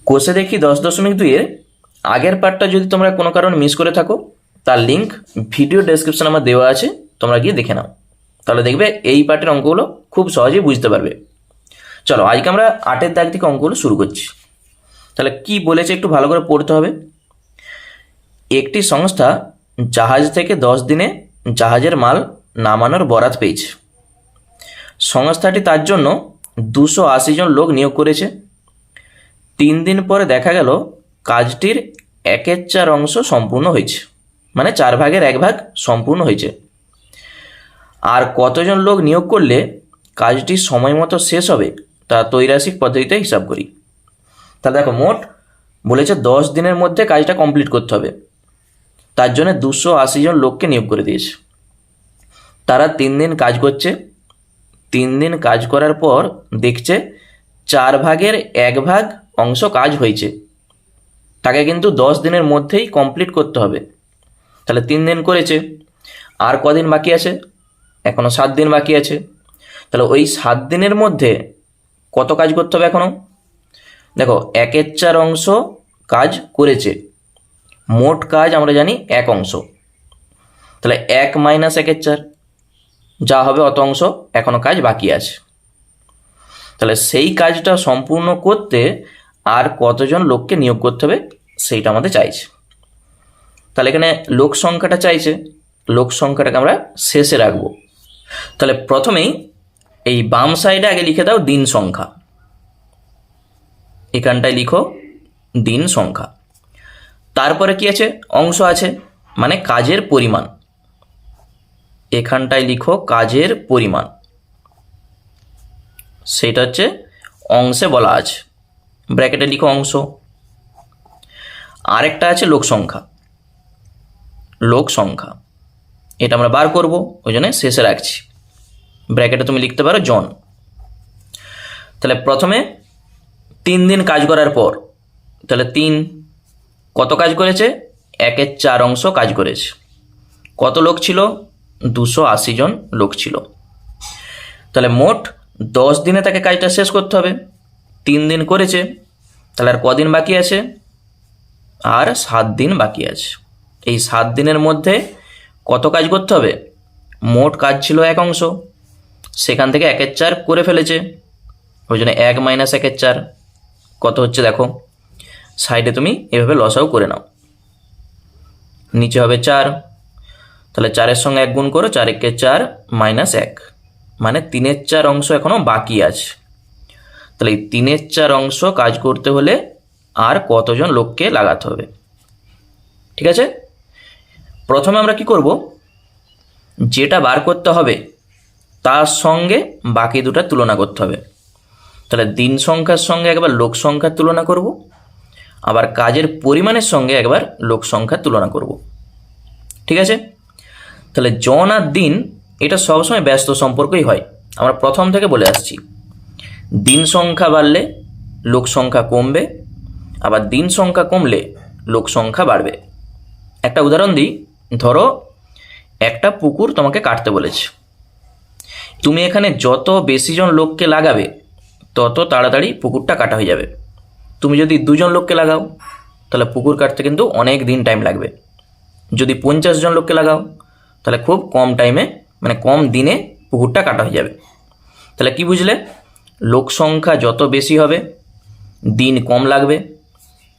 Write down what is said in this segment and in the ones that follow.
কোষে দেখি 10.2-এর আগের পার্টটা যদি তোমরা কোনো কারণে মিস করে থাকো, তার লিঙ্ক ভিডিও ডেসক্রিপশন আমার দেওয়া আছে, তোমরা গিয়ে দেখে নাও। তাহলে দেখবে এই পার্টের অঙ্কগুলো খুব সহজেই বুঝতে পারবে। চলো আজকে আমরা 8-এর দাগ থেকে অঙ্কগুলো শুরু করছি। তাহলে কি বলেছে একটু ভালো করে পড়তে হবে। একটি সংস্থা জাহাজ থেকে 10 দিনে জাহাজের মাল নামানোর বরাত পেয়েছে। সংস্থাটি তার জন্য 280 জন লোক নিয়োগ করেছে। 3 দিন পরে দেখা গেল কাজটির 1/4 অংশ সম্পূর্ণ হয়েছে, মানে 4 ভাগের 1 ভাগ সম্পূর্ণ হয়েছে। আর কতজন লোক নিয়োগ করলে কাজটি সময় মতো শেষ হবে তা ত্রৈরাসিক পদ্ধতিতে হিসাব করি। তাহলে দেখো, মোট বলেছে 10 দিনের মধ্যে কাজটা কমপ্লিট করতে হবে, তার জন্য 280 জন লোককে নিয়োগ করে দিয়েছে। তারা 3 দিন কাজ করছে। 3 দিন কাজ করার পর দেখছে 4 ভাগের 1 ভাগ অংশ কাজ হয়েছে। তাকে কিন্তু 10 দিনের মধ্যেই কমপ্লিট করতে হবে। তাহলে 3 দিন করেছে, আর কদিন বাকি আছে? এখনও 7 দিন বাকি আছে। তাহলে ওই 7 দিনের মধ্যে কত কাজ করতে হবে এখনও? দেখো, 1/4 অংশ কাজ করেছে, মোট কাজ আমরা জানি 1 অংশ। তাহলে 1 - 1/4 যা হবে অত অংশ এখনও কাজ বাকি আছে। তাহলে সেই কাজটা সম্পূর্ণ করতে আর কতজন লোককে নিয়োগ করতে হবে সেইটা আমাদের চাইছে। তাহলে এখানে লোক সংখ্যাটা চাইছে, লোক সংখ্যাটাকে আমরা শেষে রাখবো। তাহলে প্রথমেই এই বাম সাইডে আগে লিখে দাও দিন সংখ্যা। এখানটায় লিখো দিন সংখ্যা। তারপরে কি আছে? অংশ আছে, মানে কাজের পরিমাণ। এখানটায় লিখো কাজের পরিমাণ, সেটা হচ্ছে অংশে বলা আছে, ব্র্যাকেটে লিখো অংশ। আরেকটা আছে লোক সংখ্যা। লোক সংখ্যা এটা আমরা বার করব, ওই জন্য শেষে রাখছি, ব্র্যাকেটে তুমি লিখতে পারো জন। তাহলে প্রথমে 3 দিন কাজ করার পর, তাহলে 3 কত কাজ করেছে? 1/4 অংশ কাজ করেছে। কত লোক ছিল? 280 জন লোক ছিল। তাহলে মোট 10 দিনে তাকে কাজটা শেষ করতে হবে। 3 দিন করেছে, তাহলে আর কদিন বাকি আছে? আর 7 দিন বাকি আছে। এই 7 দিনের মধ্যে কত কাজ করতে হবে? মোট কাজ ছিল 1 অংশ, সেখান থেকে 1/4 করে ফেলেছে, ওই জন্য 1 - 1/4 কত হচ্ছে দেখো, সাইডে তুমি এভাবে লসাও করে নাও। নিচে হবে 4, তাহলে 4-এর সঙ্গে 1 গুণ করো, 4 - 4 - 1, মানে 3/4 অংশ এখনও বাকি আছে। তাহলে এই 3/4 অংশ কাজ করতে হলে আর কতজন লোককে লাগাতে হবে? ঠিক আছে, প্রথমে আমরা কি করব, যেটা বার করতে হবে তার সঙ্গে বাকি দুটা তুলনা করতে হবে। তাহলে দিন সংখ্যার সঙ্গে একবার লোক সংখ্যার তুলনা করব, আবার কাজের পরিমাণের সঙ্গে একবার লোক সংখ্যার তুলনা করব। ঠিক আছে, তাহলে জন আর দিন এটা সবসময় ব্যস্ত সম্পর্কই হয়, আমরা প্রথম থেকে বলে আসছি। দিন সংখ্যা বাড়লে লোক সংখ্যা কমবে, আবার দিন সংখ্যা কমলে লোক সংখ্যা বাড়বে। একটা উদাহরণ দিই, ধরো একটা পুকুর তোমাকে কাটতে বলেছে। তুমি এখানে যত বেশি জন লোককে লাগাবে তত তাড়াতাড়ি পুকুরটা কাটা হয়ে যাবে। তুমি যদি 2 জন লোককে লাগাও তাহলে পুকুর কাটতে কিন্তু অনেক দিন টাইম লাগবে। যদি 50 জন লোককে লাগাও তাহলে খুব কম টাইমে, মানে কম দিনে পুকুরটা কাটা হয়ে যাবে। তাহলে কি বুঝলে? লোক সংখ্যা যত বেশি হবে দিন কম লাগবে,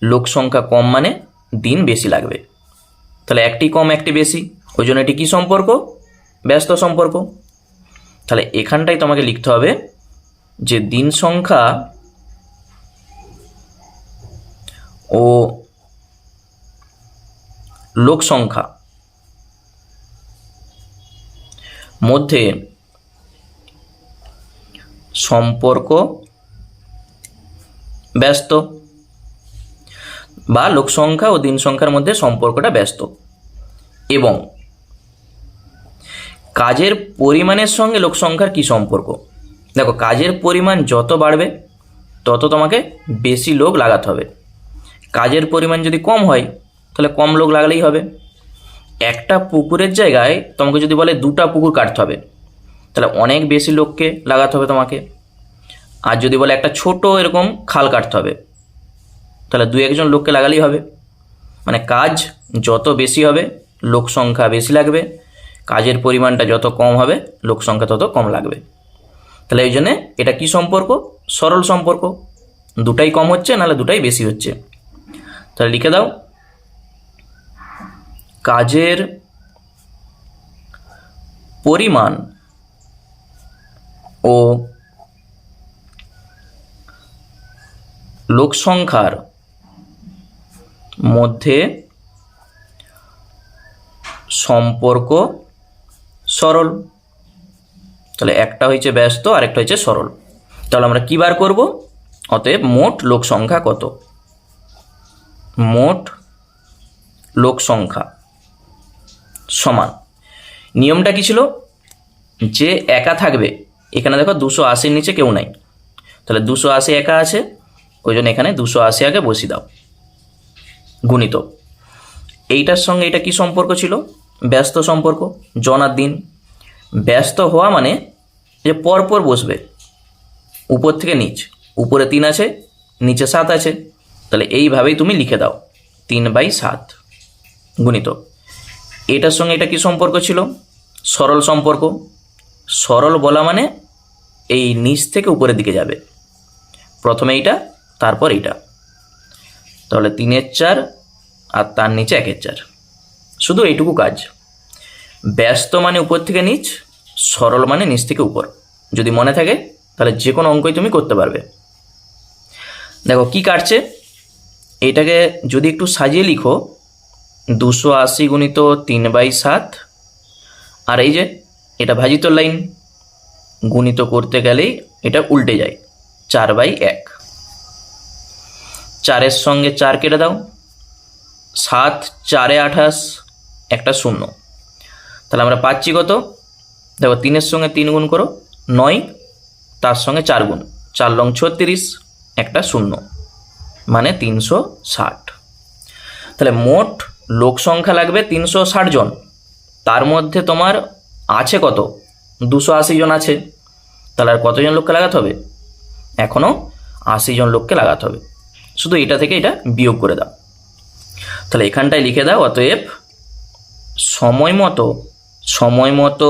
লোক সংখ্যা কম মানে দিন বেশি লাগবে। তাহলে একটি কম একটি বেশি, ওই জন্য এটি কী সম্পর্ক? ব্যস্ত সম্পর্ক। তাহলে এখানটাই তোমাকে লিখতে হবে যে দিন সংখ্যা ও লোক সংখ্যা মধ্যে সম্পর্ক ব্যস্ত, বা লোক সংখ্যা ও দিন সংখ্যার মধ্যে সম্পর্কটা ব্যস্ত, এবং কাজের পরিমাণের সঙ্গে লোক সংখ্যার কী সম্পর্ক? দেখো, কাজের পরিমাণ যত বাড়বে তত তোমাকে বেশি লোক লাগাতে হবে। কাজের পরিমাণ যদি কম হয় তাহলে কম লোক লাগালেই হবে। একটা পুকুরের জায়গায় তোমাকে যদি বলে 2টা পুকুর কাটতে হবে, তাহলে অনেক বেশি লোককে লাগাতে হবে তোমাকে। আর যদি বলে একটা ছোট এরকম খাল কাটতে হবে, তাহলে 2-1 জন লোককে লাগালেই হবে। মানে কাজ যত বেশি হবে লোক সংখ্যা বেশি লাগবে, কাজের পরিমাণটা যত কম হবে লোক সংখ্যা তত কম লাগবে। তাহলে এই জন্যে এটা কি সম্পর্ক? সরল সম্পর্ক, দুটাই কম হচ্ছে নাহলে দুটাই বেশি হচ্ছে। তাহলে লিখে দাও, কাজের পরিমাণ ও লোক সংখ্যার মধ্যে সম্পর্ক সরল। তাহলে একটা হয়েছে ব্যস্ত আর একটা হচ্ছে সরল। তাহলে আমরা কি বার করব? অতএব মোট লোক সংখ্যা কত? মোট লোক সংখ্যা সমান, নিয়মটা কি ছিল? যে একা থাকবে, এখানে দেখো 280-র নিচে কেউ নাই, তাহলে 280 একা আছে, ওই জন্য এখানে 280 আগে বসিয়ে দাও, গুণিত এইটার সঙ্গে এটা কি সম্পর্ক ছিল? ব্যস্ত সম্পর্ক, জন আর দিন। ব্যস্ত হওয়া মানে যে পরপর বসবে, উপর থেকে নিচ, উপরে 3 আছে, নিচে 7 আছে, তাহলে এইভাবেই তুমি লিখে দাও 3/7 গুণিত এটার সঙ্গে এটা কি সম্পর্ক ছিল? সরল সম্পর্ক। সরল বলা মানে এই নিচ থেকে উপরের দিকে যাবে, প্রথমে এইটা তারপর এইটা, তাহলে 3/4 আর তার নিচে 1/4, শুধু এইটুকু কাজ। ব্যস্ত মানে উপর থেকে নিচ, সরল মানে নিচ থেকে উপর। যদি মনে থাকে তাহলে যে কোনো অঙ্কই তুমি করতে পারবে। দেখো কি কাটছে, এইটাকে যদি একটু সাজিয়ে লিখো 280 গুণিত 3/7, আর এই যে এটা ভাজিত লাইন, গুণিত করতে গেলেই এটা উল্টে যায়, 4/1। 4-এর সঙ্গে 4 কেটে দাও, 7 4-এ 28, একটা 0, তাহলে আমরা পাচ্ছি কত? দেখো 3-এর সঙ্গে 3 গুণ করো 9, তার সঙ্গে 4 গুণ, 4 লং 36, একটা 0, মানে 360। তাহলে মোট লোক সংখ্যা লাগবে 360 জন, তার মধ্যে তোমার আছে কত? 280 জন আছে, তাহলে আর কতজন লোককে লাগাতে হবে? এখনও 80 জন লোককে লাগাতে হবে, শুধু এটা থেকে এটা বিয়োগ করে দাও। তাহলে এখানটায় লিখে দাও, অতএব সময় মতো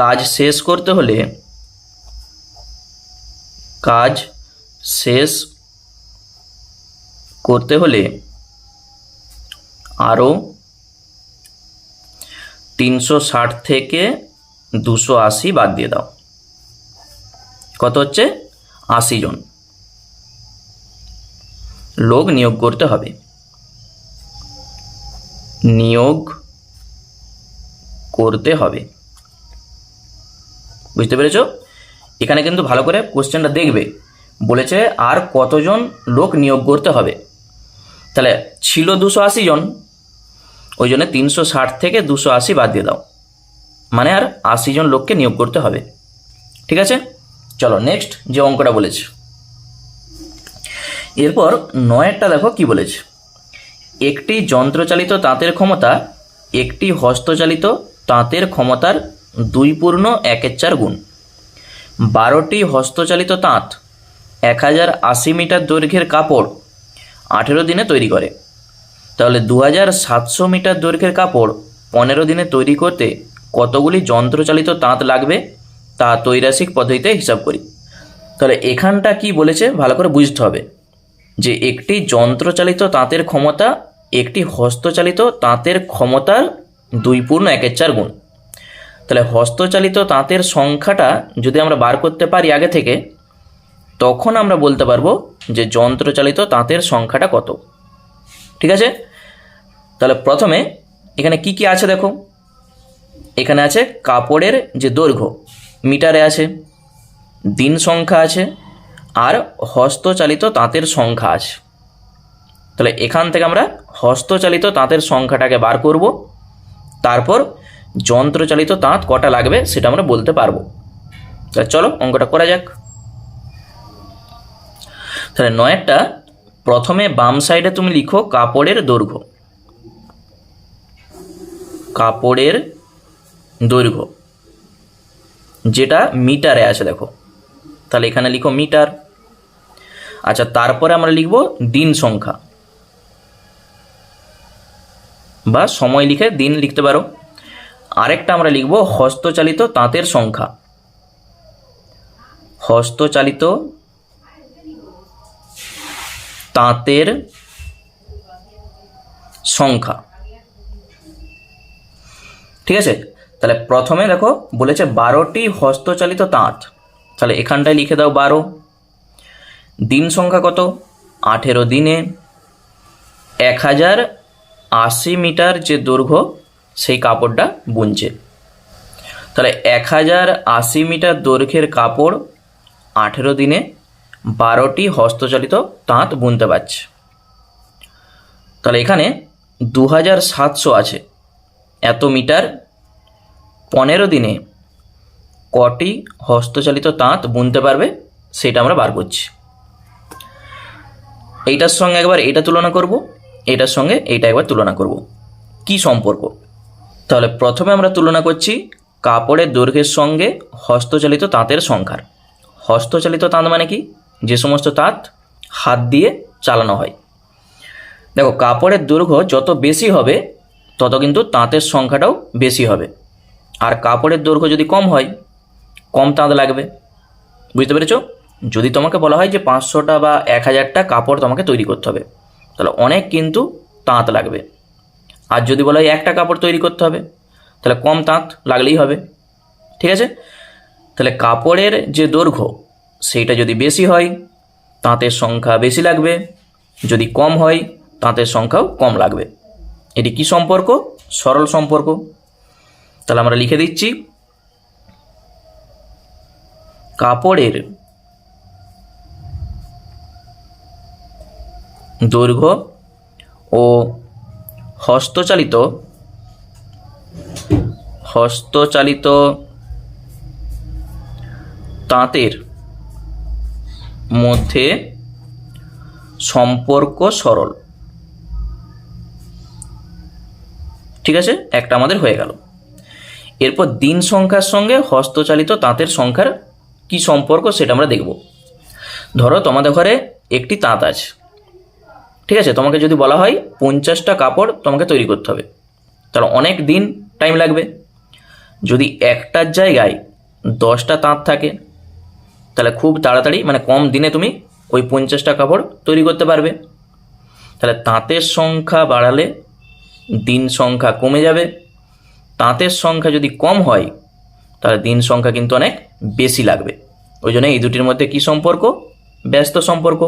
কাজ শেষ করতে হলে আরও 360 থেকে 280 বাদ দিয়ে দাও, কত হচ্ছে? 80 জন লোক নিয়োগ করতে হবে। বুঝতে পেরেছো? এখানে কিন্তু ভালো করে কোশ্চেনটা দেখবে, বলেছে আর কতজন লোক নিয়োগ করতে হবে। তাহলে ছিল 280 জন, ওই জন্য 360 থেকে 280 বাদ দিয়ে দাও, মানে আর 80 জন লোককে নিয়োগ করতে হবে। ঠিক আছে, চলো নেক্সট যে অঙ্কটা বলেছে। এরপর 9-এরটা দেখো কি বলেছে, একটি যন্ত্রচালিত তাঁতের ক্ষমতা একটি হস্তচালিত তাঁতের ক্ষমতার 2/1/4 গুণ। 12টি হস্তচালিত তাঁত 1080 মিটার দৈর্ঘ্যের কাপড় 18 দিনে তৈরি করে। তাহলে 2700 মিটার দৈর্ঘ্যের কাপড় 15 দিনে তৈরি করতে কতগুলি যন্ত্রচালিত তাঁত লাগবে তা ত্রৈরাসিক পদ্ধতিতে হিসাব করি। তাহলে এখানটা কি বলেছে ভালো করে বুঝতে হবে, যে একটি যন্ত্রচালিত তাঁতের ক্ষমতা একটি হস্তচালিত তাঁতের ক্ষমতার 2/1/4 গুণ। তাহলে হস্তচালিত তাঁতের সংখ্যাটা যদি আমরা বার করতে পারি আগে থেকে, তখন আমরা বলতে পারবো যে যন্ত্রচালিত তাঁতের সংখ্যাটা কত। ঠিক আছে, তাহলে প্রথমে এখানে কি কি আছে দেখো, এখানে আছে কাপড়ের যে দৈর্ঘ্য মিটারে আছে, দিন সংখ্যা আছে, আর হস্তচালিত তাঁতের সংখ্যা আছে। তাহলে এখান থেকে আমরা হস্তচালিত তাঁতের সংখ্যাটাকে বার করব, তারপর যন্ত্রচালিত তাঁত কটা লাগবে সেটা আমরা বলতে পারবো। তাহলে চলো অঙ্কটা করা যাক। তাহলে 9-এরটা প্রথমে বাম সাইডে তুমি লিখো কাপড়ের দৈর্ঘ্য, যেটা মিটারে আছে দেখো, তাহলে এখানে লিখো মিটার। আচ্ছা, তারপরে আমরা লিখব দিন সংখ্যা বা সময় লিখে দিন লিখতে পারো। আরেকটা আমরা লিখব হস্তচালিত তাঁতের সংখ্যা, হস্তচালিত তাঁতের সংখ্যা। ঠিক আছে, তাহলে প্রথমে দেখো বলেছে 12টি হস্তচালিত তাঁত, তাহলে এখানটায় লিখে দাও 12। দিন সংখ্যা কত? 18 দিনে 1080 মিটার যে দৈর্ঘ্য সেই কাপড়টা বুনছে। তাহলে 1080 মিটার দৈর্ঘ্যের কাপড় 18 দিনে 12টি হস্তচালিত তাঁত বুনতে পারছে। তাহলে এখানে 2700 আছে, এত মিটার 15 দিনে কটি হস্তচালিত তাঁত বুনতে পারবে সেটা আমরা বার করছি। এইটার সঙ্গে একবার এটা তুলনা করব, এটার সঙ্গে এইটা একবার তুলনা করব, কি সম্পর্ক। তাহলে প্রথমে আমরা তুলনা করছি কাপড়ের দৈর্ঘ্যের সঙ্গে হস্তচালিত তাঁতের সংখ্যার। হস্তচালিত তাঁত মানে কি? যে সমস্ত তাঁত হাত দিয়ে চালানো হয়। দেখো, কাপড়ের দৈর্ঘ্য যত বেশি হবে তত কিন্তু তাঁতের সংখ্যাটাও বেশি হবে, আর কাপড়ের দৈর্ঘ্য যদি কম হয় কম তাঁত লাগবে। বুঝতে পেরেছো? যদি তোমাকে বলা হয় যে 500টা বা 1000টা কাপড় তোমাকে তৈরি করতে হবে, তাহলে অনেক কিন্তু তাঁত লাগবে। আর যদি বলা হয় একটা কাপড় তৈরি করতে হবে, তাহলে কম তাঁত লাগলেই হবে। ঠিক আছে, তাহলে কাপড়ের যে দৈর্ঘ্য সেইটা যদি বেশি হয় তাঁতের সংখ্যা বেশি লাগবে, যদি কম হয় তাঁতের সংখ্যাও কম লাগবে। এটি কি সম্পর্ক? সরল সম্পর্ক। তাহলে আমরা লিখে দিচ্ছি কাপড়ের দৈর্ঘ্য ও হস্তচালিত তাঁতের মধ্যে সম্পর্ক সরল। ঠিক আছে, একটা আমাদের হয়ে গেল। এরপর দিন সংখ্যার সঙ্গে হস্তচালিত তাঁতের সংখ্যার কি সম্পর্ক সেটা আমরা দেখব। ধরো তোমাদের ঘরে একটি তাঁত আছে, ঠিক আছে, তোমাকে যদি বলা হয় 50টা কাপড় তোমাকে তৈরি করতে হবে, তাহলে অনেক দিন টাইম লাগবে। যদি একটার জায়গায় 10টা তাঁত থাকে তাহলে খুব তাড়াতাড়ি, মানে কম দিনে তুমি ওই 50টা কাপড় তৈরি করতে পারবে। তাহলে তাঁতের সংখ্যা বাড়ালে দিন সংখ্যা কমে যাবে, তাঁতের সংখ্যা যদি কম হয় তাহলে দিন সংখ্যা কিন্তু অনেক বেশি লাগবে। ওই জন্য এই দুটির মধ্যে কি সম্পর্ক? ব্যস্ত সম্পর্ক।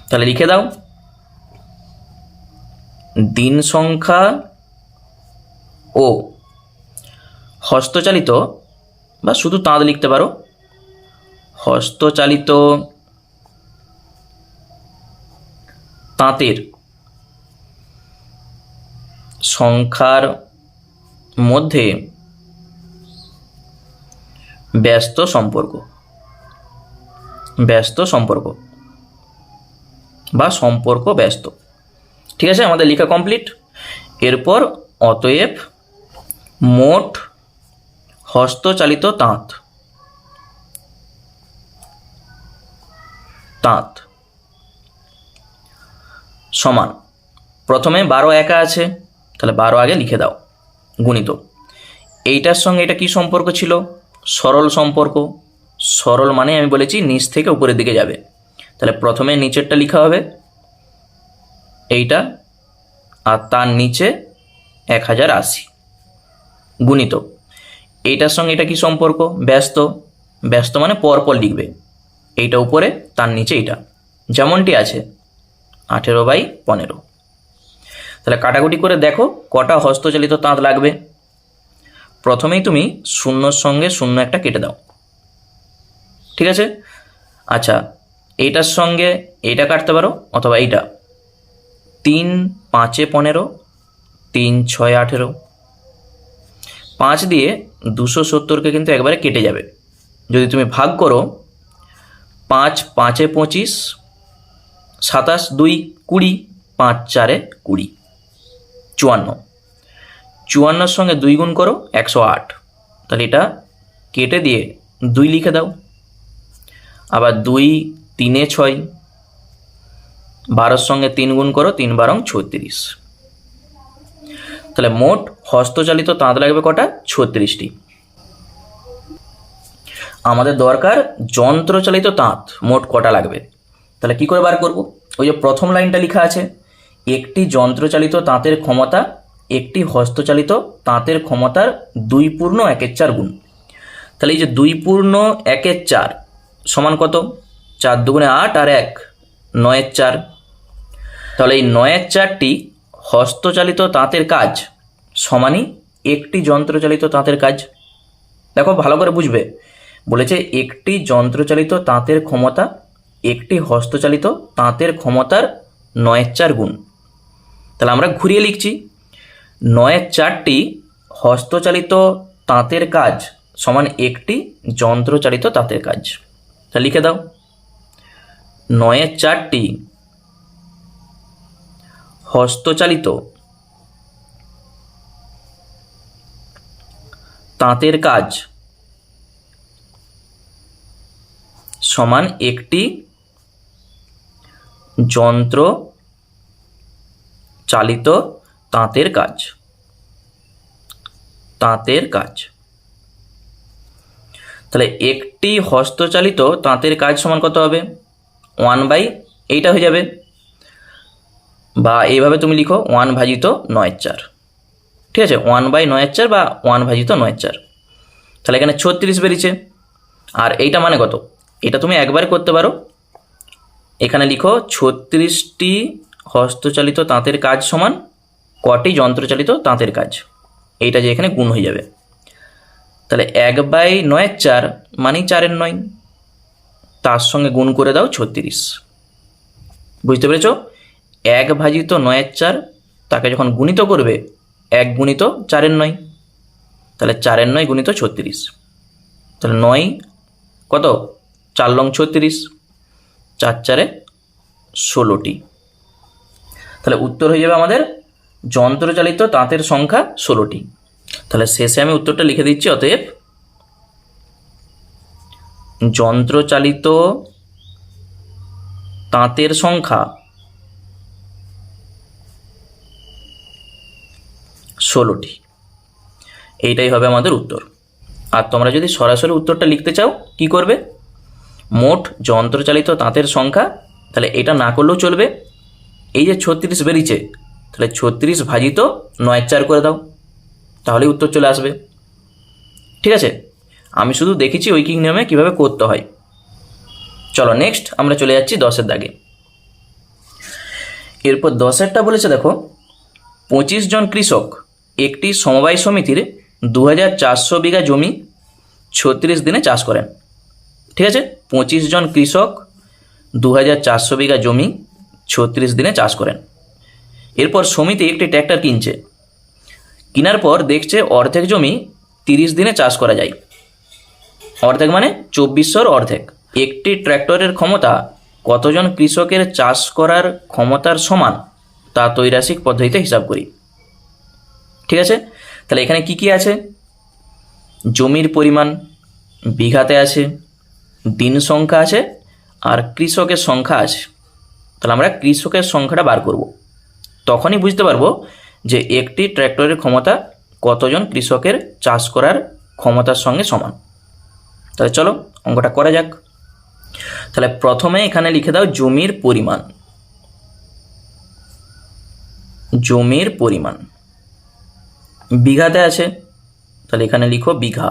তাহলে লিখে দাও দিন সংখ্যা ও হস্তচালিত, বা শুধু তাঁত লিখতে পারো, হস্তচালিত তাঁতের সংখ্যার মধ্যে ব্যস্ত সম্পর্ক বা সম্পর্ক ব্যস্ত। ঠিক আছে, আমাদের লেখা কমপ্লিট। এরপর অতএব মোট হস্তচালিত তাঁত সমান, প্রথমে 12 একা আছে, তাহলে 12 আগে লিখে দাও, গুণিত এইটার সঙ্গে এটা কি সম্পর্ক ছিল? সরল সম্পর্ক। সরল মানে আমি বলেছি নিচ থেকে উপরের দিকে যাবে, তাহলে প্রথমে নিচেরটা লিখা হবে এইটা, আর তার নিচে 1080 গুণিত এইটার সঙ্গে এটা কি সম্পর্ক? ব্যস্ত। ব্যস্ত মানে পরপর লিখবে, এইটা উপরে তার নিচে এইটা, যেমনটি আছে 18/15। তাহলে কাটাকুটি করে দেখো কটা হস্তচালিত তাঁত লাগবে। প্রথমেই তুমি শূন্যর সঙ্গে শূন্য একটা কেটে দাও। ঠিক আছে, আচ্ছা, এইটার সঙ্গে এইটা কাটতে পারো, অথবা এইটা 3 5 15, 3 6 18, 5 দিয়ে 270কে কিন্তু একবারে কেটে যাবে। যদি তুমি ভাগ করো 5 5 25, 27 2 20, 5 4 20, 54। 54 সঙ্গে 2 গুণ করো 108, তাহলে এটা কেটে দিয়ে 2 লিখে দাও। আবার 2 তিনে 6, 12 সঙ্গে 3 গুণ করো, 3 12 36। তাহলে মোট হস্তচালিত তাঁত লাগবে কটা? 36টি। আমাদের দরকার যন্ত্রচালিত তাঁত মোট কটা লাগবে। তাহলে কি করে বার করব? ওই যে প্রথম লাইনটা লেখা আছে, একটি যন্ত্রচালিত তাঁতের ক্ষমতা একটি হস্তচালিত তাঁতের ক্ষমতার 2/1/4 গুণ। তাহলে এই যে 2/1/4 সমান কত? 4 দুগুণে 8 আর 1 9/4। তাহলে এই 9/4টি হস্তচালিত তাঁতের কাজ সমানই একটি যন্ত্রচালিত তাঁতের কাজ। দেখো ভালো করে বুঝবে, বলেছে একটি যন্ত্রচালিত তাঁতের ক্ষমতা একটি হস্তচালিত তাঁতের ক্ষমতার 9/4 গুণ। তাহলে আমরা ঘুরিয়ে লিখছি, 9/4টি হস্তচালিত তাঁতের কাজ সমান একটি যন্ত্রচালিত তাঁতের কাজ। তা লিখে দাও, 9/4টি হস্তচালিত তাঁতের কাজ সমান একটি যন্ত্র চালিত তাঁতের কাজ। তাহলে একটি হস্তচালিত তাঁতের কাজ সমান কত হবে? 1/8 হয়ে যাবে, বা এইভাবে তুমি লিখো 1/9/4। ঠিক আছে, 1/9/4 বা 1/9/4। তাহলে এখানে 36 বেরিয়েছে। আর এইটা মানে কত? এটা তুমি একবার করতে পারো, এখানে লিখো 36টি হস্তচালিত তাঁতের কাজ সমান কটি যন্ত্রচালিত তাঁতের কাজ। এইটা যে এখানে গুণ হয়ে যাবে। তাহলে 1/9/4 মানেই 4/9, তার সঙ্গে গুণ করে দাও 36। বুঝতে পেরেছ? 1/9/4 তাকে যখন গুণিত করবে 1 গুণিত 4/9, তাহলে 4/9 গুণিত 36। তাহলে 9 কত? 4 লং 36, 4 4-এ 16টি। তাহলে উত্তর হয়ে যাবে আমাদের যন্ত্রচালিত তাঁতের সংখ্যা 16টি। তাহলে শেষে আমি উত্তরটা লিখে দিচ্ছি। অতএব যন্ত্রচালিত তাঁতের সংখ্যা 16টি। এইটাই হবে আমাদের উত্তর। আর তোমরা যদি সরাসরি উত্তরটা লিখতে চাও কি করবে? মোট যন্ত্রচালিত তাঁতের সংখ্যা, তাহলে এটা না করলেও চলবে, এই যে 36 বেরিয়েছে, তাহলে 36 ভাজিত 9/4 করে দাও, তাহলেই উত্তর চলে আসবে। ঠিক আছে, আমি শুধু দেখেছি ঐকিক নিয়মে কিভাবে করতে হয়। চলো নেক্সট আমরা চলে যাচ্ছি 10-এর দাগে। এরপর 10-এরটা বলেছে, দেখো 25 জন কৃষক একটি সমবায় সমিতির 2400 বিঘা জমি 36 দিনে চাষ করেন। ঠিক আছে, 25 জন কৃষক 2400 বিঘা জমি 36 দিনে চাষ করেন। এরপর সমিতি একটি ট্র্যাক্টর কিনছে, কেনার পর দেখছে অর্ধেক জমি 30 দিনে চাষ করা যায়। অর্ধেক মানে 2400-র অর্ধেক। একটি ট্র্যাক্টরের ক্ষমতা কতজন কৃষকের চাষ করার ক্ষমতার সমান তা ত্রৈরাশিক পদ্ধতিতে হিসাব করি। ঠিক আছে, তাহলে এখানে কি কি আছে? জমির পরিমাণ বিঘাতে আছে, দিন সংখ্যা আছে, আর কৃষকের সংখ্যা আছে। তাহলে আমরা কৃষকের সংখ্যাটা বার করব, তখনই বুঝতে পারবো যে একটি ট্র্যাক্টরের ক্ষমতা কতজন কৃষকের চাষ করার ক্ষমতার সঙ্গে সমান। তাহলে চলো অঙ্কটা করা যাক। তাহলে প্রথমে এখানে লিখে দাও জমির পরিমাণ। জমির পরিমাণ বিঘাতে আছে, তাহলে এখানে লিখো বিঘা।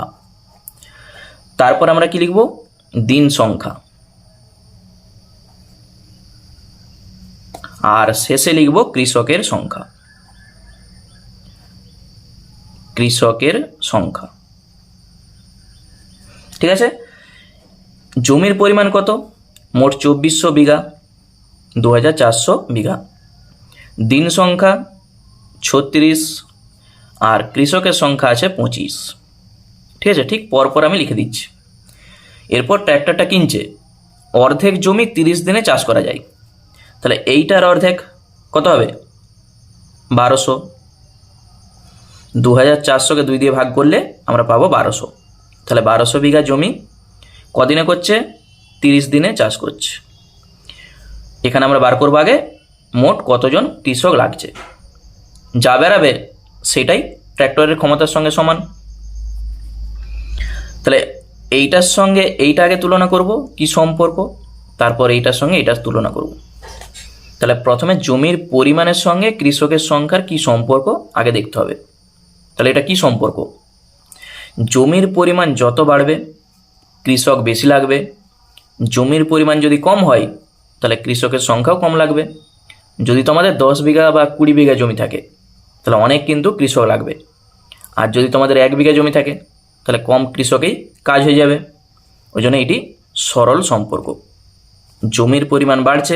তারপর আমরা কি লিখব? দিন সংখ্যা। আর শেষে লিখব কৃষকের সংখ্যা। কৃষকের সংখ্যা। ঠিক আছে, জমির পরিমাণ কত? মোট 2400 বিঘা, 2400 বিঘা। দিন সংখ্যা 36, আর কৃষকের সংখ্যা আছে 25। ঠিক আছে, ঠিক পরপর আমি লিখে দিচ্ছি। এরপর ট্র্যাক্টরটা কিনছে, অর্ধেক জমি 30 দিনে চাষ করা যায়। তাহলে এইটার অর্ধেক কত হবে? 1200। 2400-কে 2 দিয়ে ভাগ করলে আমরা পাবো 1200। তাহলে 1200 বিঘা জমি কদিনে করছে? 30 দিনে চাষ করছে। এখানে আমরা বার করবো আগে মোট কতজন কৃষক লাগছে, যা বেরাবে সেটাই ট্র্যাক্টরের ক্ষমতার সঙ্গে সমান। তাহলে এইটার সঙ্গে এইটা আগে তুলনা করব, কি সম্পর্ক, তারপর এইটার সঙ্গে এইটার তুলনা করব। তাহলে প্রথমে জমির পরিমাণের সঙ্গে কৃষকের সংখ্যার কি সম্পর্ক আগে দেখতে হবে। তাহলে এটা কি সম্পর্ক, জমির পরিমাণ যত বাড়বে কৃষক বেশি লাগবে, জমির পরিমাণ যদি কম হয় তাহলে কৃষকের সংখ্যাও কম লাগবে। যদি তোমাদের 10 বিঘা বা 20 বিঘা জমি থাকে তাহলে অনেক কিন্তু কৃষক লাগবে, আর যদি তোমাদের 1 বিঘা জমি থাকে তাহলে কম কৃষকেই কাজ হয়ে যাবে। ওই জন্য এটি সরল সম্পর্ক, জমির পরিমাণ বাড়ছে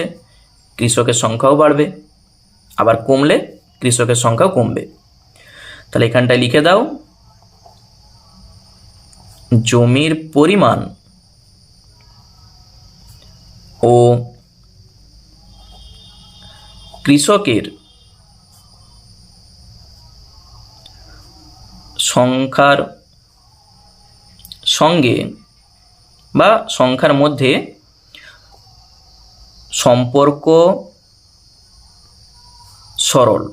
কৃষকের সংখ্যাও বাড়বে, আবার কমলে কৃষকের সংখ্যাও কমবে। তাহলে এখানটায় লিখে দাও, জমির পরিমাণ ও কৃষকের সংখ্যার সঙ্গে বা সংখ্যার মধ্যে সম্পর্ক সরল।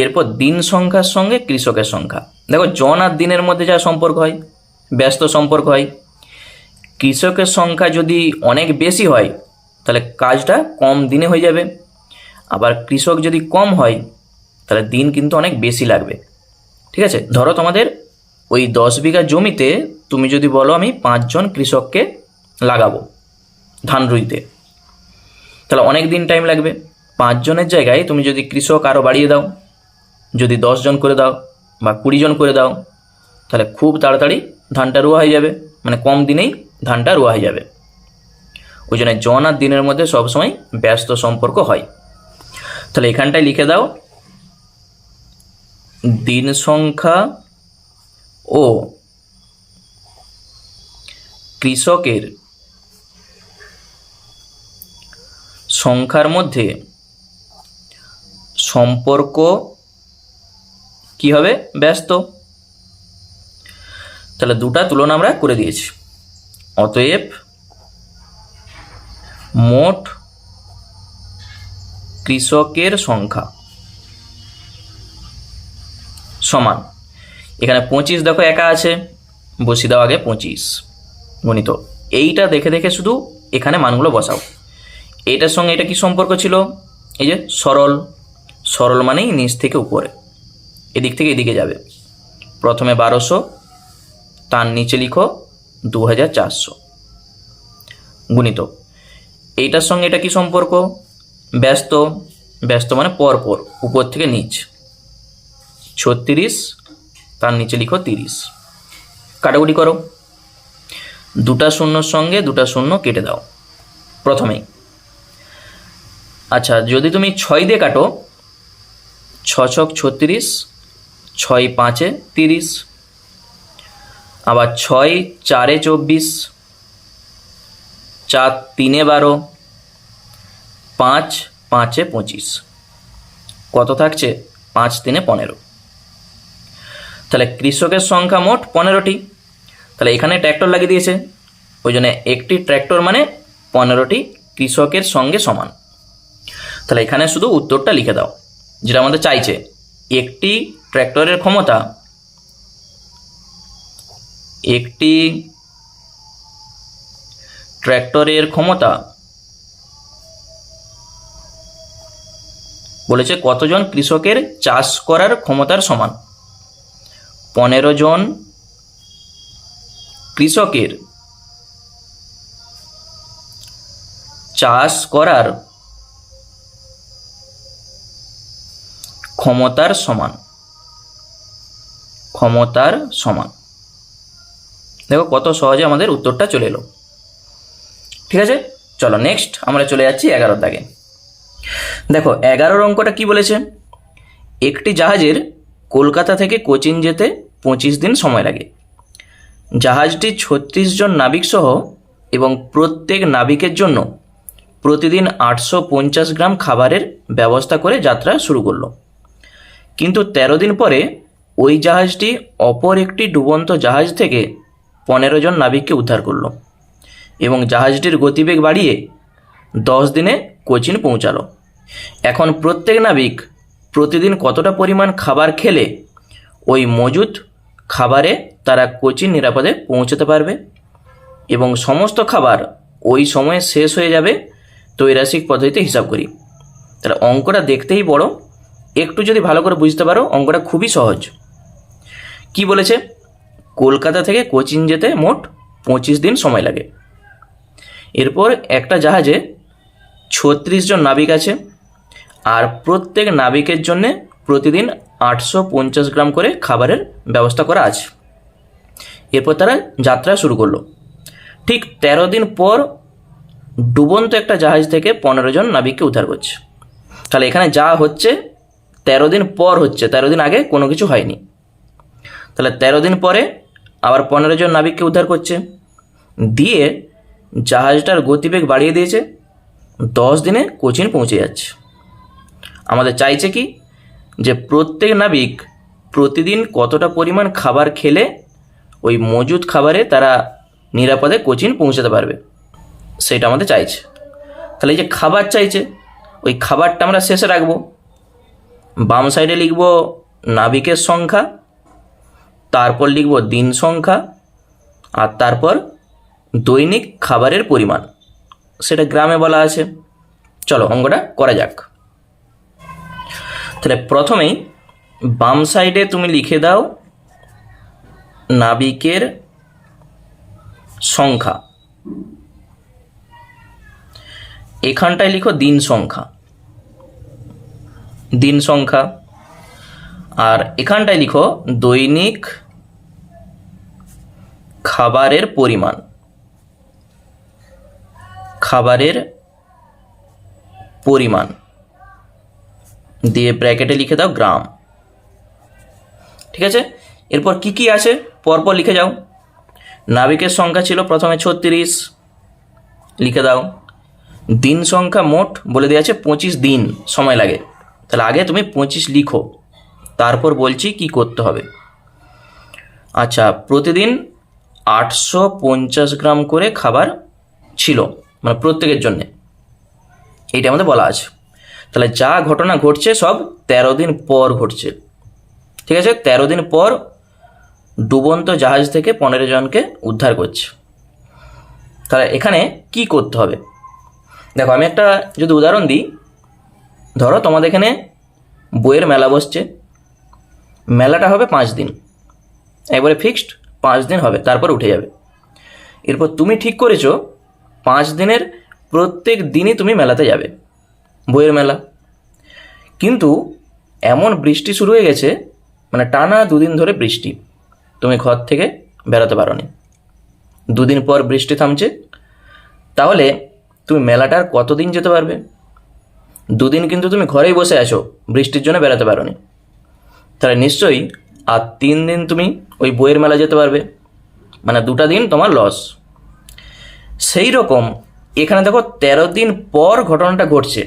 এরপর দিন সংখ্যার সঙ্গে কৃষকের সংখ্যা। দেখো জন আর দিনের মধ্যে যা সম্পর্ক হয়, ব্যস্ত সম্পর্ক হয়। কৃষকের সংখ্যা যদি অনেক বেশি হয় তাহলে কাজটা কম দিনে হয়ে যাবে, আবার কৃষক যদি কম হয় তাহলে দিন কিন্তু অনেক বেশি লাগবে। ঠিক আছে, ধরো তোমাদের ওই 10 বিঘা জমিতে তুমি যদি বলো আমি 5 জন কৃষককে লাগাবো ধান রুইতে, তাহলে অনেক দিন টাইম লাগবে। 5 জনের জায়গায় তুমি যদি কৃষক আরও বাড়িয়ে দাও, যদি 10 জন করে দাও বা 20 জন করে দাও, তাহলে খুব তাড়াতাড়ি ধানটা রোয়া হয়ে যাবে, মানে কম দিনেই ধানটা রোয়া হয়ে যাবে। ওই জন্য জন আর দিনের মধ্যে সবসময় ব্যস্ত সম্পর্ক হয়। তাহলে এখানটায় লিখে দাও, দিন সংখ্যা ও কৃষকের সংখ্যার মধ্যে সম্পর্ক কি হবে, ব্যস্ত। তাহলে দুটা তুলনা আমরা করে দিয়েছি। অতএব মোট কৃষকের সংখ্যা সমান, এখানে 25 দেখো একা আছে, বসিয়ে দাও আগে 25 গণিত। এইটা দেখে দেখে শুধু এখানে মানগুলো বসাও। এইটার সঙ্গে এটা কি সম্পর্ক ছিল, এই যে সরল, সরল মানেই নিচ থেকে উপরে, এদিক থেকে এদিকে যাবে। প্রথমে 1200, তার নিচে লিখো 2400 গুণিত। এইটার সঙ্গে এটা কি সম্পর্ক, ব্যস্ত, ব্যস্ত মানে পরপর উপর থেকে নিচ, 36, তার নিচে লিখো 30। কাটাকুটি করো, দুটা শূন্যর সঙ্গে দুটা শূন্য কেটে দাও প্রথমেই। আচ্ছা, যদি তুমি 6 দিয়ে কাটো, 6 ছক 36, 6 5 30, আবার 6 4 24, 4 3 12, 5 5 25, কত থাকছে 5 3 15। তাহলে কৃষকের সংখ্যা মোট 15টি। তাহলে এখানে ট্র্যাক্টর লাগিয়ে দিয়েছে, ওই জন্য একটি ট্র্যাক্টর মানে 15টি কৃষকের সঙ্গে সমান। তাহলে এখানে শুধু উত্তরটা লিখে দাও যেটা আমাদের চাইছে। একটি ট্র্যাক্টরের ক্ষমতা, একটি ট্র্যাক্টরের ক্ষমতা বলেছে কতজন কৃষকের চাষ করার ক্ষমতার সমান। 15 জন কৃষকের চাষ করার ক্ষমতার সমান, ক্ষমতার সমান। দেখো কত সহজে আমাদের উত্তরটা চলে এলো। ঠিক আছে, চলো নেক্সট আমরা চলে যাচ্ছি 11 দাগে। দেখো 11 অঙ্কটা কি বলেছে, একটি জাহাজের কলকাতা থেকে কোচিন যেতে 25 দিন সময় লাগে। জাহাজটি 36 জন নাবিক সহ এবং প্রত্যেক নাবিকের জন্য প্রতিদিন 850 গ্রাম খাবারের ব্যবস্থা করে যাত্রা শুরু করলো। কিন্তু 13 দিন পরে ওই জাহাজটি অপর একটি ডুবন্ত জাহাজ থেকে 15 জন নাবিককে উদ্ধার করলো এবং জাহাজটির গতিবেগ বাড়িয়ে 10 দিনে কোচিন পৌঁছালো। এখন প্রত্যেক নাবিক প্রতিদিন কতটা পরিমাণ খাবার খেলে ওই মজুদ খাবারে তারা কোচিন নিরাপদে পৌঁছতে পারবে এবং সমস্ত খাবার ওই সময়ে শেষ হয়ে যাবে ত্রৈরাসিক পদ্ধতিতে হিসাব করি। তাহলে অঙ্কটা দেখতেই বড়, একটু যদি ভালো করে বুঝতে পারো অঙ্কটা খুবই সহজ। কি বলেছে? কলকাতা থেকে কোচিন যেতে মোট 25 দিন সময় লাগে। এরপর একটা জাহাজে 36 জন নাবিক আছে, আর প্রত্যেক নাবিকের জন্যে প্রতিদিন 850 গ্রাম করে খাবারের ব্যবস্থা করা আছে। এরপর তারা যাত্রা শুরু করলো। ঠিক 13 দিন পর ডুবন্ত একটা জাহাজ থেকে 15 জন নাবিককে উদ্ধার করছে। তাহলে এখানে যা হচ্ছে 13 দিন পর হচ্ছে, 13 দিন আগে কোনো কিছু হয়নি। তাহলে 13 দিন পরে আবার 15 জন নাবিককে উদ্ধার করছে, দিয়ে জাহাজটার গতিবেগ বাড়িয়ে দিয়েছে, 10 দিনে কোচিন পৌঁছে যাচ্ছে। আমাদের চাইছে কি, যে প্রত্যেক নাবিক প্রতিদিন কতটা পরিমাণ খাবার খেলে ওই মজুদ খাবারে তারা নিরাপদে কোচিন পৌঁছাতে পারবে, সেটা আমাদের চাইছে। তাহলে এই যে খাবার চাইছে, ওই খাবারটা আমরা শেষে রাখবো। বাম সাইডে লিখব নাবিকের সংখ্যা, তারপর লিখব দিন সংখ্যা, আর তারপর দৈনিক খাবারের পরিমাণ, সেটা গ্রামে বলা আছে। চলো অঙ্কটা করা যাক। তাহলে প্রথমেই বাম সাইডে তুমি লিখে দাও নাবিকের সংখ্যা, এখানটায় লিখো দিন সংখ্যা, আর এখানটায় লিখো দৈনিক খাবারের পরিমাণ দিয়ে ব্র্যাকেটে লিখে দাও গ্রাম। ঠিক আছে? এরপর কি কি আছে পরপর লিখে যাও। নাবিকের সংখ্যা ছিল প্রথমে 36, লিখে দাও। দিন সংখ্যা মোট বলে দেওয়া আছে 25 দিন সময় লাগে, তাহলে আগে তুমি 25 লিখো, তারপর বলছি কি করতে হবে। আচ্ছা, প্রতিদিন 850 গ্রাম করে খাবার ছিল, মানে প্রত্যেকের জন্যে, এইটা আমাদের বলা আছে। তাহলে যা ঘটনা ঘটছে সব 13 দিন পর ঘটছে। ঠিক আছে? 13 দিন পর ডুবন্ত জাহাজ থেকে 15 জনকে উদ্ধার করছে। তাহলে এখানে কি করতে হবে দেখো, আমি একটা যদি উদাহরণ দিই, ধরো তোমাদের এখানে বইয়ের মেলা বসছে, মেলাটা হবে 5 দিন, একবারে ফিক্সড 5 দিন হবে, তারপর উঠে যাবে। এরপর তুমি ঠিক করেছো 5 দিনের প্রত্যেক দিনই তুমি মেলাতে যাবে, বইয়ের মেলা। কিন্তু এমন বৃষ্টি শুরু হয়ে গেছে, মানে টানা 2 দিন ধরে বৃষ্টি, তুমি ঘর থেকে বেরোতে পারো নি, 2 দিন পর বৃষ্টি থামছে, তাহলে তুমি মেলাটার কতদিন যেতে পারবে? 2 দিন কিন্তু তুমি ঘরেই বসে আছো, বৃষ্টির জন্য বেরোতে পারো নি, তাহলে নিশ্চয়ই আর 3 দিন তুমি ওই বইয়ের মেলা যেতে পারবে, মানে 2টা দিন তোমার লস। সেই রকম এখানে দেখো 13 দিন পর ঘটনাটা ঘটছে,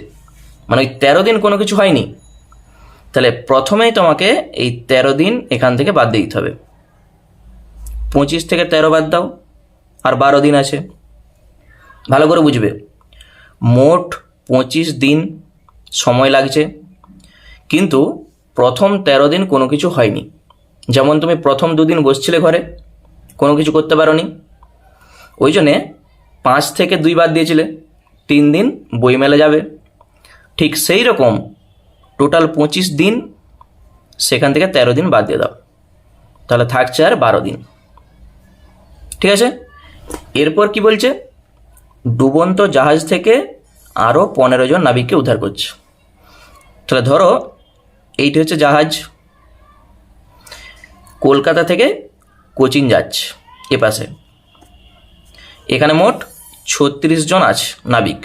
মানে ওই 13 দিন কোনো কিছু হয়নি। তাহলে প্রথমেই তোমাকে এই 13 দিন এখান থেকে বাদ দিয়ে দিতে হবে। 25 থেকে 13 বাদ দাও, আর 12 দিন আছে। ভালো করে বুঝবে, মোট 25 দিন সময় লাগছে, কিন্তু প্রথম 13 দিন কোনো কিছু হয়নি। যেমন তুমি প্রথম 2 দিন বসছিলে ঘরে, কোনো কিছু করতে পারোনি, ওই জন্যে 5 থেকে 2 বাদ দিয়েছিলে, 3 দিন বইমেলা যাবে। ঠিক সেই রকম টোটাল 25 দিন, সেখান থেকে 13 দিন বাদ দিয়ে দাও, তাহলে থাকছে আর 12 দিন। ঠিক আছে? এরপর কি বলছে? ডুবন্ত জাহাজ থেকে আরও 15 জন নাবিককে উদ্ধার করছে। তাহলে ধরো এইটি হচ্ছে জাহাজ, কলকাতা থেকে কোচিন যাচ্ছে এপাশে, এখানে মোট 36 জন আছে নাবিক।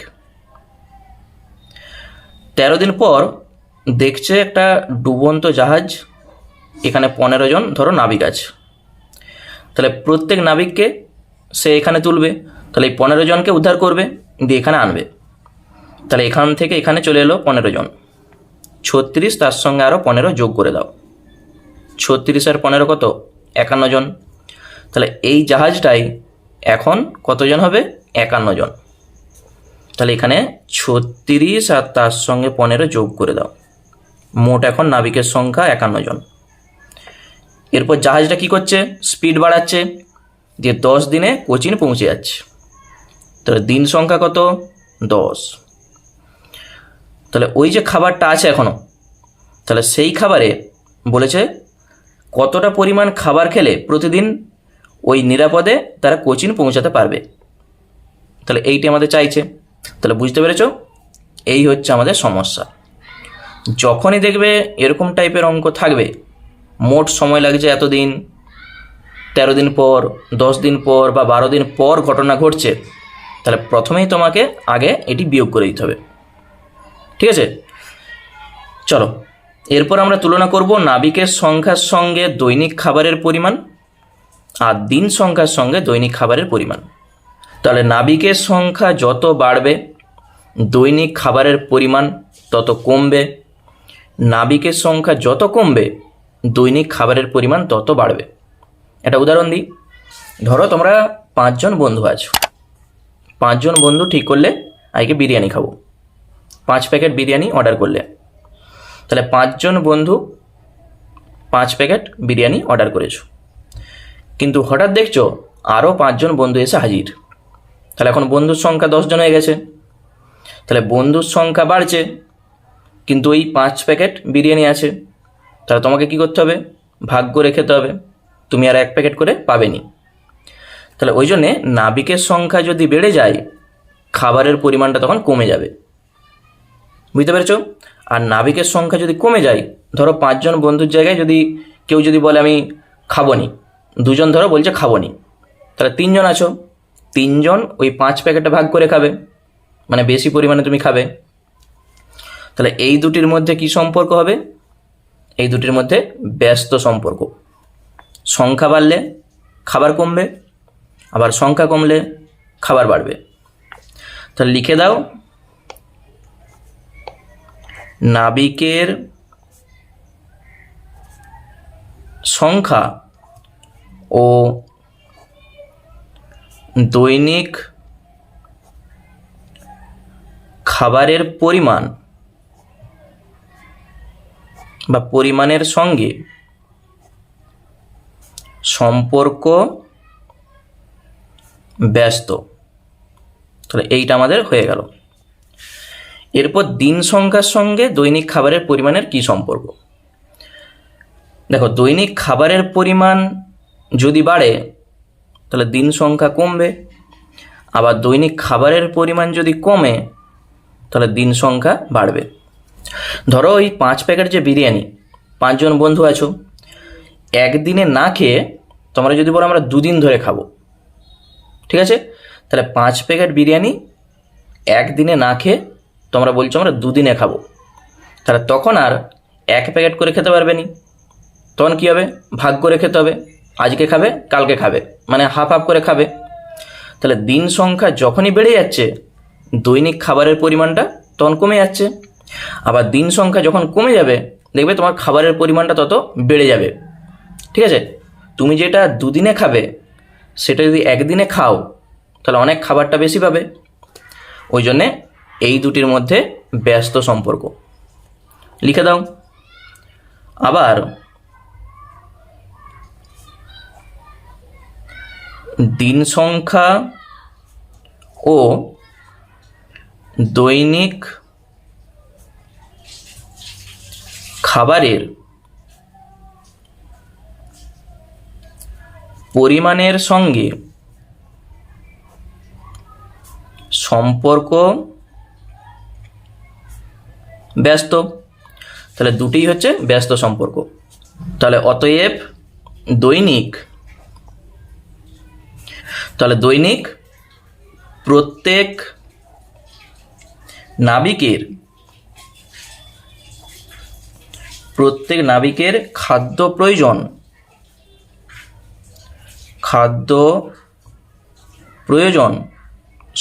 13 দিন পর দেখছে একটা ডুবন্ত জাহাজ, এখানে 15 জন ধরো নাবিক আছে, তাহলে প্রত্যেক নাবিককে সে এখানে তুলবে, তাহলে এই 15 জনকে উদ্ধার করবে, দিয়ে এখানে আনবে। তাহলে এখান থেকে এখানে চলে এলো 15 জন, 36, তার সঙ্গে আরও 15 যোগ করে দাও, 36 আর 15 কত? 51 জন। তাহলে এই জাহাজটাই এখন কতজন হবে? 51 জন। তাহলে এখানে 36 আর তার সঙ্গে 15 যোগ করে দাও, মোট এখন নাবিকের সংখ্যা 51 জন। এরপর জাহাজটা কি করছে? স্পিড বাড়াচ্ছে, যে 10 দিনে কোচিন পৌঁছে যাচ্ছে। তাহলে দিন সংখ্যা কত? 10। তাহলে ওই যে খাবারটা আছে এখনো, তাহলে সেই খাবারে বলেছে কতটা পরিমাণ খাবার খেলে প্রতিদিন ওই নিরাপদে তারা কোচিন পৌঁছাতে পারবে। তাহলে এইটি আমাদের চাইছে। তাহলে বুঝতে পেরেছো, এই হচ্ছে আমাদের সমস্যা। যখনই দেখবে এরকম টাইপের অঙ্ক থাকবে, মোট সময় লাগছে এতদিন, 13 দিন পর, 10 দিন পর বা 12 দিন পর ঘটনা ঘটছে, তাহলে প্রথমেই তোমাকে আগে এটি বিয়োগ করে দিতে হবে। ঠিক আছে, চলো এরপর আমরা তুলনা করব নাবিকের সংখ্যার সঙ্গে দৈনিক খাবারের পরিমাণ আর দিন সংখ্যার সঙ্গে দৈনিক খাবারের পরিমাণ। তাহলে নাবিকের সংখ্যা যত বাড়বে দৈনিক খাবারের পরিমাণ তত কমবে, নাবিকের সংখ্যা যত কমবে দৈনিক খাবারের পরিমাণ তত বাড়বে। একটা উদাহরণ দিই, ধরো তোমরা 5 জন বন্ধু আছো, 5 জন বন্ধু ঠিক করলে আজকে বিরিয়ানি খাবো, 5 প্যাকেট বিরিয়ানি অর্ডার করলে। তাহলে 5 জন বন্ধু 5 প্যাকেট বিরিয়ানি অর্ডার করেছো, কিন্তু হঠাৎ দেখছো আরও 5 জন বন্ধু এসে হাজির। তাহলে এখন বন্ধুর সংখ্যা 10 জন হয়ে গেছে। তাহলে বন্ধুর সংখ্যা বাড়ছে, কিন্তু ওই 5 প্যাকেট বিরিয়ানি আছে। তাহলে তোমাকে কি করতে হবে? ভাগ করে খেতে হবে, তুমি আর 1 প্যাকেট করে পাবেনি। তাহলে ওই জন্যে নাবিকের সংখ্যা যদি বেড়ে যায় খাবারের পরিমাণটা তখন কমে যাবে। বুঝতে পেরেছো? আর নাবিকের সংখ্যা যদি কমে যায়, ধরো 5 জন বন্ধুর জায়গায় যদি কেউ যদি বলে আমি খাবো নি, 2 জন ধরো বলছে খাবো নি, তাহলে 3 জন আছো, 3 জন ওই 5 প্যাকেটটা ভাগ করে খাবে, মানে বেশি পরিমাণে তুমি খাবে। তাহলে এই দুটির মধ্যে কি সম্পর্ক হবে? এই দুটির মধ্যে ব্যস্ত সম্পর্ক। সংখ্যা বাড়লে খাবার কমবে, আবার সংখ্যা কমলে খাবার বাড়বে। তাহলে লিখে দাও, নাবিকের সংখ্যা ও দৈনিক খাবারের পরিমাণ বা পরিমাণের সঙ্গে সম্পর্ক ব্যস্ত। তাহলে এইটা আমাদের হয়ে গেল। এরপর দিন সংখ্যার সঙ্গে দৈনিক খাবারের পরিমাণের কি সম্পর্ক? দেখো, দৈনিক খাবারের পরিমাণ যদি বাড়ে তাহলে দিন সংখ্যা কমবে, আবার দৈনিক খাবারের পরিমাণ যদি কমে তাহলে দিন সংখ্যা বাড়বে। ধরো ওই 5 প্যাকেট যে বিরিয়ানি, 5 জন বন্ধু আছো, একদিনে না খেয়ে তোমরা যদি বলো আমরা 2 দিন ধরে খাবো, ঠিক আছে? তাহলে 5 প্যাকেট বিরিয়ানি একদিনে না খেয়ে তোমরা বলছো আমরা 2 দিনে খাবো, তাহলে তখন আর 1 প্যাকেট করে খেতে পারবে নি, তখন কী হবে? ভাগ করে খেতে হবে, আজকে খাবে কালকে খাবে, মানে হাফ হাফ করে খাবে। তাহলে দিন সংখ্যা যখনই বেড়ে যাচ্ছে দৈনিক খাবারের পরিমাণটা তখন কমে যাচ্ছে, আবার দিন সংখ্যা যখন কমে যাবে দেখবে তোমার খাবারের পরিমাণটা তত বেড়ে যাবে। ঠিক আছে, তুমি যেটা 2 দিনে খাবে সেটা যদি 1 দিনে খাও তাহলে অনেক খাবারটা বেশি পাবে। ওই জন্যে এই দুটির মধ্যে ব্যস্ত সম্পর্ক লিখে দাও। আবার দিন সংখ্যা ও দৈনিক খাবারের পরিমাণের সঙ্গে সম্পর্ক ব্যস্ত। তাহলে দুটোই হচ্ছে ব্যস্ত সম্পর্ক। তাহলে অতএব দৈনিক প্রত্যেক নাবিকের খাদ্য প্রয়োজন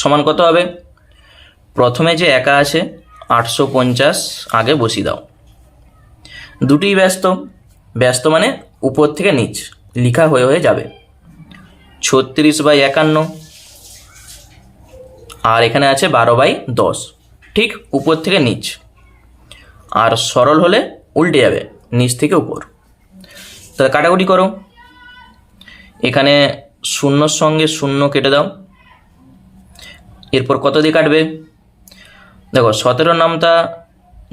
সমান কত হবে? প্রথমে যে একা আছে 850 আগে বসিয়ে দাও। দুটিই ব্যস্ত মানে উপর থেকে নিচ লিখা হয়ে যাবে। 36/51 আর এখানে আছে 12/10, ঠিক উপর থেকে নিচ। আর সরল হলে উল্টে যাবে, নিচ থেকে উপর। তাহলে কাটাকুটি করো, এখানে শূন্যর সঙ্গে শূন্য কেটে দাও। এরপর কত দিয়ে কাটবে? দেখো 17 নামটা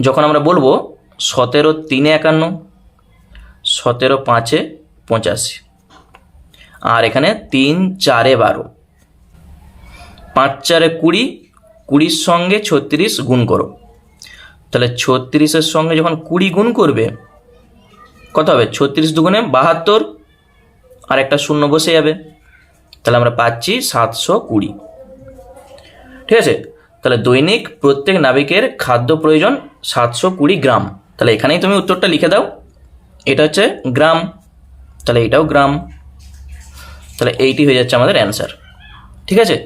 যখন আমরা বলবো, 17 3 51, 17 5 85, আর এখানে 3 4 12, 5 4 20, 20 সঙ্গে 36 গুণ করো। তাহলে 36-এর সঙ্গে যখন 20 গুণ করবে কত হবে? 36 দুগুণে 72, আর একটা শূন্য বসে যাবে। তাহলে আমরা পাচ্ছি 720। ঠিক আছে, তাহলে দৈনিক প্রত্যেক নাবিকের খাদ্য প্রয়োজন 720 গ্রাম। তাহলে এখানেই তুমি উত্তরটা লিখে দাও, এটা হচ্ছে গ্রাম, তাহলে এটাও গ্রাম। তাহলে এইটি হয়ে যাচ্ছে আমাদের অ্যান্সার। ঠিক আছে,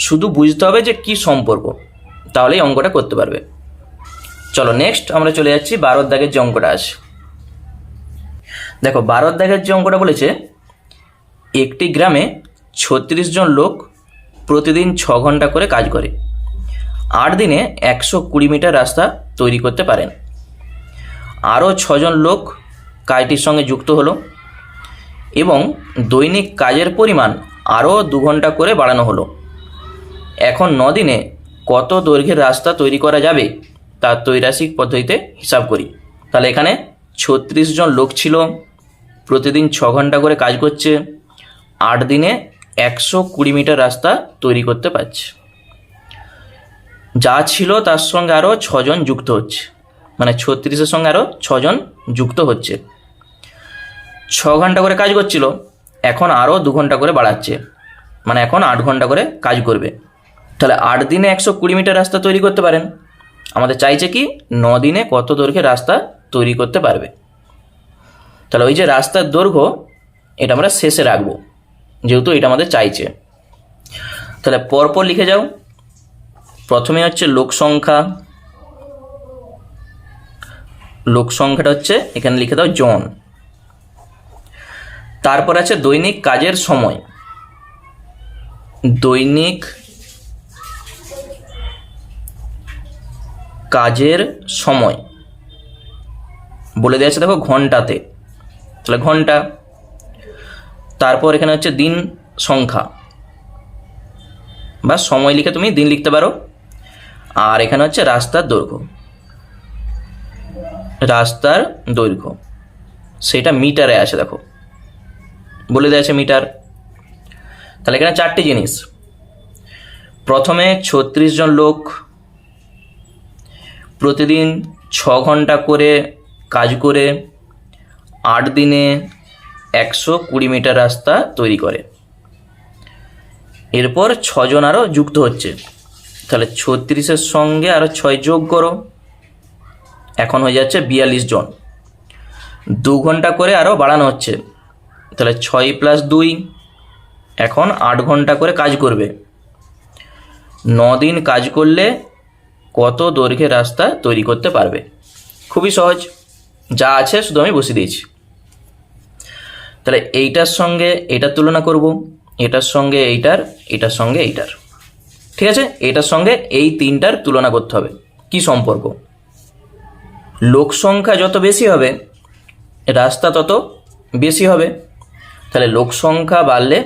শুধু বুঝতে হবে যে কি সম্পর্ক, তাহলেই অঙ্কটা করতে পারবে। চলো নেক্সট আমরা চলে যাচ্ছি 12 দাগের যে অঙ্কটা আছে। দেখো 12 দাগের যে অঙ্কটা বলেছে, একটি গ্রামে 36 জন লোক প্রতিদিন 6 ঘন্টা করে কাজ করে 8 দিনে 120 মিটার রাস্তা তৈরি করতে পারেন। আরও 6 জন লোক কাজটির সঙ্গে যুক্ত হলো এবং দৈনিক কাজের পরিমাণ আরও 2 ঘন্টা করে বাড়ানো হলো। এখন 9 দিনে কত দৈর্ঘ্যের রাস্তা তৈরি করা যাবে তার ত্রৈরাসিক পদ্ধতিতে হিসাব করি। তাহলে এখানে 36 জন লোক ছিল, প্রতিদিন 6 ঘন্টা করে কাজ করছে, 8 দিনে 120 মিটার রাস্তা তৈরি করতে পারছে। যা ছিল তার সঙ্গে আরও 6 জন যুক্ত হচ্ছে, মানে 36-এর সঙ্গে আরও 6 জন যুক্ত হচ্ছে। 6 ঘন্টা করে কাজ করছিল, এখন আরও 2 ঘন্টা করে বাড়াচ্ছে, মানে এখন 8 ঘন্টা করে কাজ করবে। তাহলে 8 দিনে 120 মিটার রাস্তা তৈরি করতে পারেন। আমাদের চাইছে কি 9 দিনে কত দৈর্ঘ্যের রাস্তা তৈরি করতে পারবে। তাহলে ওই যে রাস্তার দৈর্ঘ্য, এটা আমরা শেষে রাখবো, যেহেতু এটা আমাদের চাইছে। তাহলে পরপর লিখে যাও। প্রথমে হচ্ছে লোক সংখ্যা, লোক সংখ্যাটা হচ্ছে এখানে লিখে দাও জন। তারপর আছে দৈনিক কাজের সময়, দৈনিক কাজের সময় বলে দেওয়া আছে দেখো ঘন্টাতে, তাহলে ঘন্টা। তারপর এখানে হচ্ছে দিন সংখ্যা, বা সময় লিখে তুমি দিন লিখতে পারো। আর এখানে হচ্ছে রাস্তার দৈর্ঘ্য, রাস্তার দৈর্ঘ্য সেটা মিটারে আছে, দেখো বলে দেওয়া আছে মিটার। তাহলে এখানে 4টি জিনিস। প্রথমে 36 জন লোক প্রতিদিন 6 ঘন্টা করে কাজ করে 8 দিনে 120 মিটার রাস্তা তৈরি করে। এরপর 6 জন আরও যুক্ত হচ্ছে, তাহলে 36-এর সঙ্গে আরও 6 যোগ করো, এখন হয়ে যাচ্ছে 42 জন। 2 ঘন্টা করে আরও বাড়ানো হচ্ছে, তাহলে 6 + 2, এখন 8 ঘন্টা করে কাজ করবে। 9 দিন কাজ করলে কত দৈর্ঘ্যের রাস্তা তৈরি করতে পারবে। খুবই সহজ, যা আছে শুধু আমি বসিয়ে দিয়েছি। তাহলে এইটার সঙ্গে এটার তুলনা করব, এটার সঙ্গে এইটার, এটার সঙ্গে এইটার। ঠিক আছে, এটার সঙ্গে এই 3টার তুলনা করতে হবে। কি সম্পর্ক? লোক সংখ্যা যত বেশি হবে রাস্তা তত বেশি হবে। তাহলে লোক সংখ্যা বাড়লে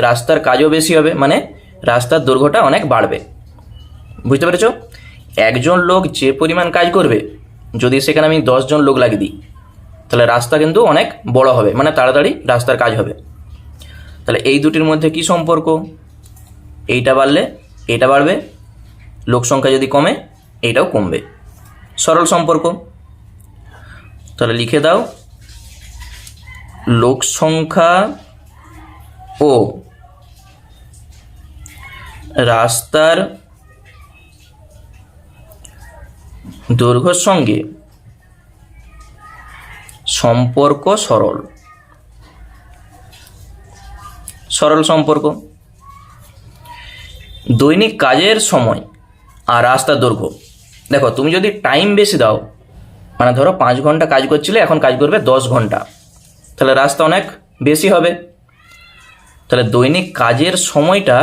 রাস্তার কাজও বেশি হবে, মানে রাস্তার দৈর্ঘ্যটা অনেক বাড়বে। বুঝতে পেরেছ? একজন লোক যে পরিমাণ কাজ করবে, যদি সেখানে আমি 10 জন লোক লাগিয়ে দিই, তাহলে রাস্তা কিন্তু অনেক বড় হবে, মানে তাড়াতাড়ি রাস্তার কাজ হবে। তাহলে এই দুটির মধ্যে কি সম্পর্ক? এইটা বাড়লে এটা বাড়বে, লোক সংখ্যা যদি কমে এইটাও কমবে, সরল সম্পর্ক। তাহলে লিখে দাও, লোক সংখ্যা ও রাস্তার দৈর্ঘ্যের সঙ্গে সম্পর্ক সরল, সরল সম্পর্ক। দৈনিক কাজের সময় আর রাস্তার দৈর্ঘ্য, দেখো তুমি যদি টাইম বেশি দাও, মানে ধরো 5 ঘন্টা কাজ করছিলে, এখন কাজ করবে 10 ঘন্টা, তাহলে রাস্তা অনেক বেশি হবে। তাহলে দৈনিক কাজের সময়টা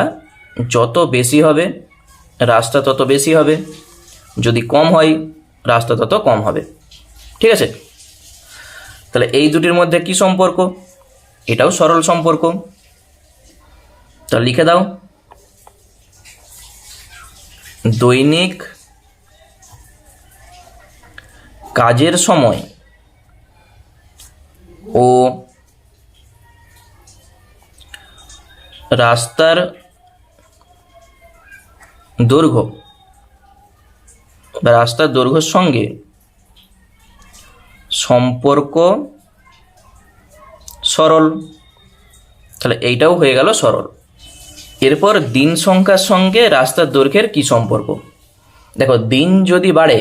যত বেশি হবে রাস্তা তত বেশি হবে, যদি কম হয় রাস্তা তত কম হবে। ঠিক আছে, তাহলে এই দুটির মধ্যে কি সম্পর্ক? এটাও সরল সম্পর্ক। তাহলে লিখে দাও, দৈনিক কাজের সময় ও রাস্তার দৈর্ঘ্য বা রাস্তার দৈর্ঘ্যের সঙ্গে সম্পর্ক সরল। তাহলে এইটাও হয়ে গেল সরল। এরপর দিন সংখ্যার সঙ্গে রাস্তার দৈর্ঘ্যের কি সম্পর্ক? দেখো, দিন যদি বাড়ে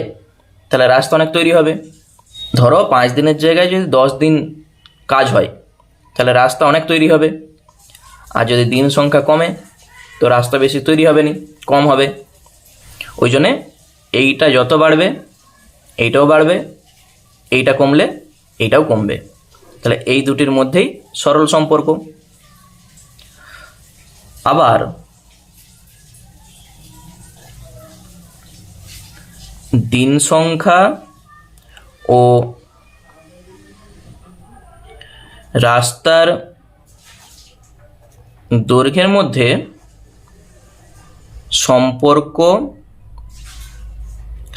তাহলে রাস্তা অনেক তৈরি হবে। ধরো 5 দিনের জায়গায় যদি 10 দিন কাজ হয় তাহলে রাস্তা অনেক তৈরি হবে। আর যদি দিন সংখ্যা কমে তো রাস্তা বেশি তৈরি হবে না, কম হবে। ওই জন্যে এইটা যত বাড়বে এইটাও বাড়বে, এইটা কমলে এইটাও কমবে। তাহলে এই দুটির মধ্যেই সরল সম্পর্ক। আবার দিন সংখ্যা ও রাস্তার দৈর্ঘ্যের মধ্যে সম্পর্ক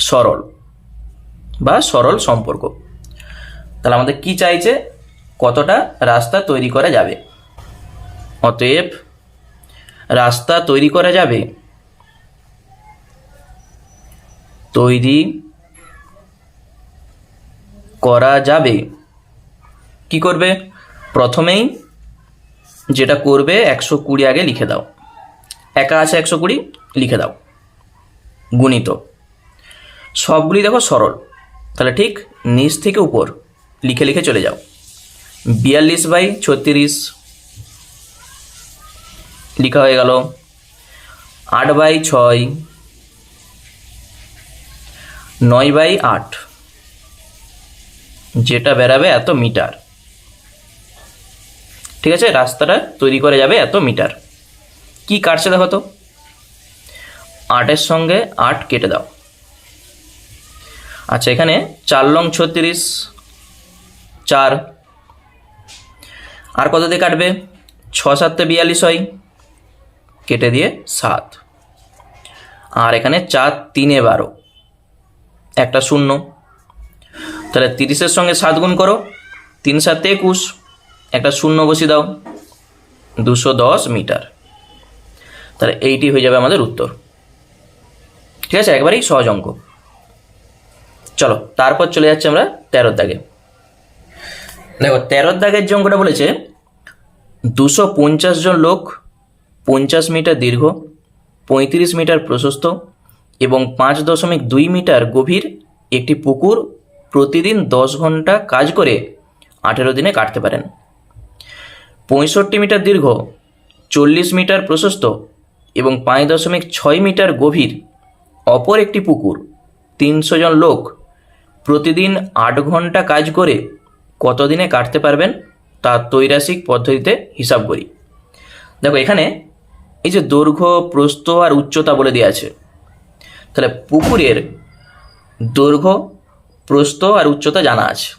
সরল বা সরল সম্পর্ক। তাহলে আমাদের কি চাইছে? কতটা রাস্তা তৈরি করা যাবে। অতএব রাস্তা তৈরি করা যাবে, তৈরি করা যাবে কি করবে? প্রথমেই যেটা করবে 120 আগে লিখে দাও। একা আছে 120, লিখে দাও গুণিত। সবগুলি দেখো সরল, তাহলে ঠিক নিচ থেকে উপর লিখে লিখে চলে যাও। 42/36 লিখা হয়ে গেল। 8/6, 9/8, যেটা বেরাবে এত মিটার। ঠিক আছে, রাস্তাটা তৈরি করা যাবে এত মিটার। কি কাটছে দেখো তো, 8-এর সঙ্গে 8 কেটে দাও। আচ্ছা, এখানে 4 লং 36, 4। আর কত দিয়ে কাটবে? 6-7 42 হয়, কেটে দিয়ে 7। আর এখানে 4 3 12, একটা শূন্য। তাহলে 30-এর সঙ্গে 7 গুণ করো, 3 7 21, একটা শূন্য বসিয়ে দাও, 210 মিটার। তাহলে এইটি হয়ে যাবে আমাদের উত্তর। ঠিক আছে, একবারেই সহজ অঙ্ক। চলো তারপর চলে যাচ্ছে আমরা 13 দাগে। দেখো 13 দাগের যে অঙ্কটা বলেছে, 250 জন লোক 50 মিটার দীর্ঘ, 35 মিটার প্রশস্ত এবং 5.2 মিটার গভীর একটি পুকুর প্রতিদিন 10 ঘন্টা কাজ করে 18 দিনে কাটতে পারেন। 65 মিটার দীর্ঘ, 40 মিটার প্রশস্ত এবং 5.6 মিটার গভীর অপর একটি পুকুর 300 জন লোক প্রতিদিন 8 ঘন্টা কাজ করে কত দিনে কাটতে পারবেন তা ত্রৈরাসিক পদ্ধতিতে হিসাব করি। দেখো, এখানে এই যে দৈর্ঘ্য, প্রস্থ আর উচ্চতা বলে দেওয়া আছে। তাহলে পুকুরের দৈর্ঘ্য, প্রস্থ আর উচ্চতা জানা আছে।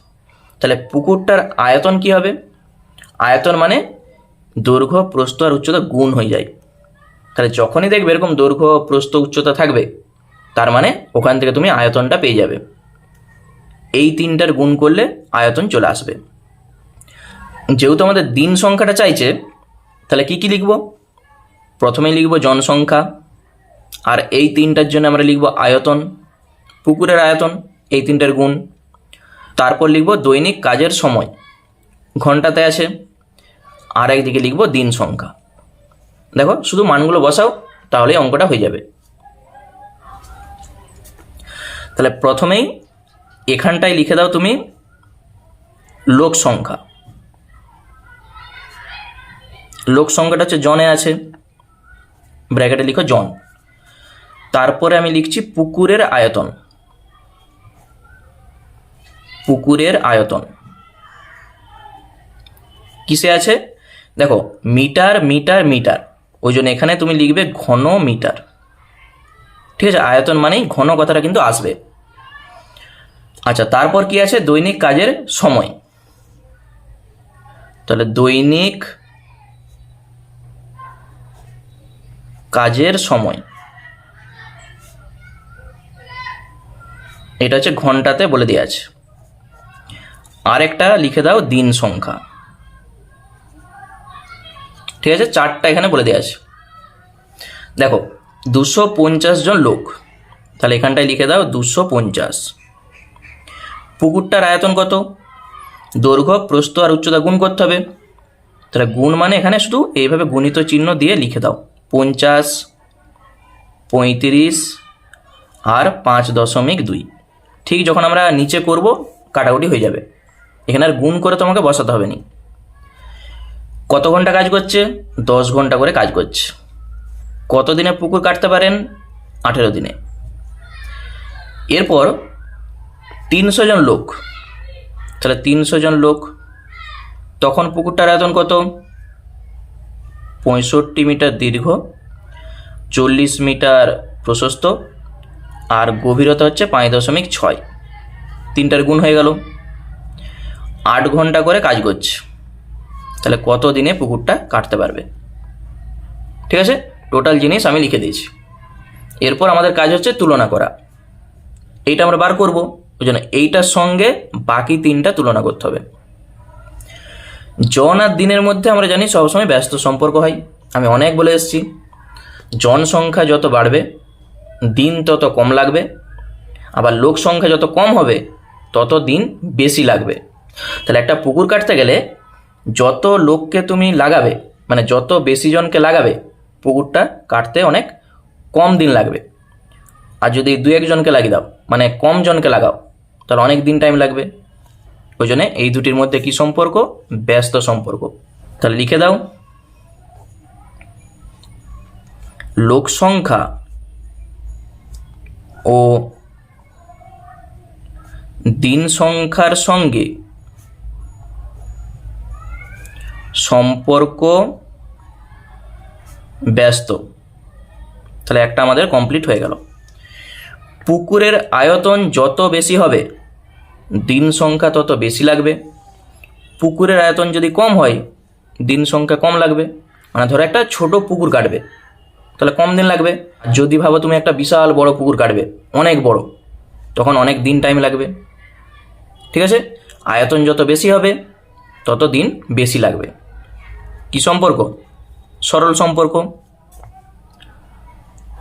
তাহলে পুকুরটার আয়তন কি হবে? আয়তন মানে দৈর্ঘ্য, প্রস্থ আর উচ্চতা গুণ হয়ে যায়। তাহলে যখনই দেখবে এরকম দৈর্ঘ্য, প্রস্থ, উচ্চতা থাকবে, তার মানে ওখান থেকে তুমি আয়তনটা পেয়ে যাবে। এই তিনটার গুণ করলে আয়তন চলে আসবে। যেহেতু আমাদের দিন সংখ্যাটা চাইছে, তাহলে কি কি লিখব? প্রথমেই লিখব জনসংখ্যা, আর এই তিনটার জন্য আমরা লিখব আয়তন, পুকুরের আয়তন, এই তিনটার গুণ। তারপর লিখব দৈনিক কাজের সময়, ঘন্টাতে আছে। আর একদিকে লিখব দিন সংখ্যা। দেখো, শুধু মানগুলো বসাও, তাহলেই অঙ্কটা হয়ে যাবে। তাহলে প্রথমেই এখানটায় লিখে দাও তুমি লোক সংখ্যা। লোক সংখ্যাটা হচ্ছে জনে আছে, ব্র্যাকেটে লিখো জন। তারপরে আমি লিখছি পুকুরের আয়তন। পুকুরের আয়তন কিসে আছে? দেখো, মিটার মিটার মিটার, ওই জন্য এখানে তুমি লিখবে ঘন মিটার। ঠিক আছে, আয়তন মানেই ঘন কথাটা কিন্তু আসবে। আচ্ছা, তারপর কি আছে, দৈনিক কাজের সময়। তাহলে দৈনিক কাজের সময়, এটা হচ্ছে ঘন্টাতে বলে দেওয়া আছে। আরেকটা লিখে দাও দিন সংখ্যা। ঠিক আছে, 4টা এখানে বলে দেওয়া আছে। দেখো 250 জন লোক, তাহলে এখানটায় লিখে দাও 250। পুকুরটার আয়তন কত, দৈর্ঘ্য প্রস্থ আর উচ্চতা গুণ করতে হবে। তাহলে গুণ মানে এখানে শুধু এইভাবে গুণিত চিহ্ন দিয়ে লিখে দাও 50, 35 আর 5.2। ঠিক যখন আমরা নিচে করব কাটাকুটি হয়ে যাবে, এখানে আর গুণ করে তোমাকে বসাতে হবে না। কত ঘন্টা কাজ করছে, 10 ঘন্টা করে কাজ করছে। কত দিনে পুকুর কাটতে পারেন, 18 দিনে। এরপর 300 জন লোক, তাহলে 300 জন লোক, তখন পুকুরটার আয়তন কত, 65 মিটার দীর্ঘ, 40 মিটার প্রশস্ত আর গভীরতা হচ্ছে 5.6। 3টার গুণ হয়ে গেল। 8 ঘন্টা করে কাজ করছে, তাহলে কত দিনে পুকুরটা কাটতে পারবে। ঠিক আছে, টোটাল জিনিস আমি লিখে দিয়েছি। এরপর আমাদের কাজ হচ্ছে তুলনা করা। এইটা আমরা বার করব, ওই জন্য এইটার সঙ্গে বাকি 3টা তুলনা করতে হবে। জন আর দিনের মধ্যে আমরা জানি সবসময় ব্যস্ত সম্পর্ক হয়। আমি অনেক বলে এসেছি, জনসংখ্যা যত বাড়বে দিন তত কম লাগবে, আবার লোক সংখ্যা যত কম হবে তত দিন বেশি লাগবে। তাহলে একটা পুকুর কাটতে গেলে যত লোককে তুমি লাগাবে, মানে যত বেশি জনকে লাগাবে, পুকুরটা কাটতে অনেক কম দিন লাগবে। আর যদি 2-1 জনকে লাগিয়ে দাও, মানে কম জনকে লাগাও, তাহলে অনেক দিন টাইম লাগবে। ওই জন্য এই দুটির মধ্যে কি সম্পর্ক, ব্যস্ত সম্পর্ক। তাহলে লিখে দাও লোক সংখ্যা ও দিন সংখ্যার সঙ্গে সম্পর্ক ব্যস্ত। তাহলে একটা আমাদের কমপ্লিট হয়ে গেল। পুকুরের আয়তন যত বেশি হবে দিন সংখ্যা তত বেশি লাগবে। পুকুরের আয়তন যদি কম হয় দিন সংখ্যা কম লাগবে। মানে ধরো একটা ছোট পুকুর কাটবে, তাহলে কম দিন লাগবে। যদি ভাবো তুমি একটা বিশাল বড় পুকুর কাটবে, অনেক বড়, তখন অনেক দিন টাইম লাগবে। ঠিক আছে, আয়তন যত বেশি হবে তত দিন বেশি লাগবে। কি সম্পর্ক, সরল সম্পর্ক।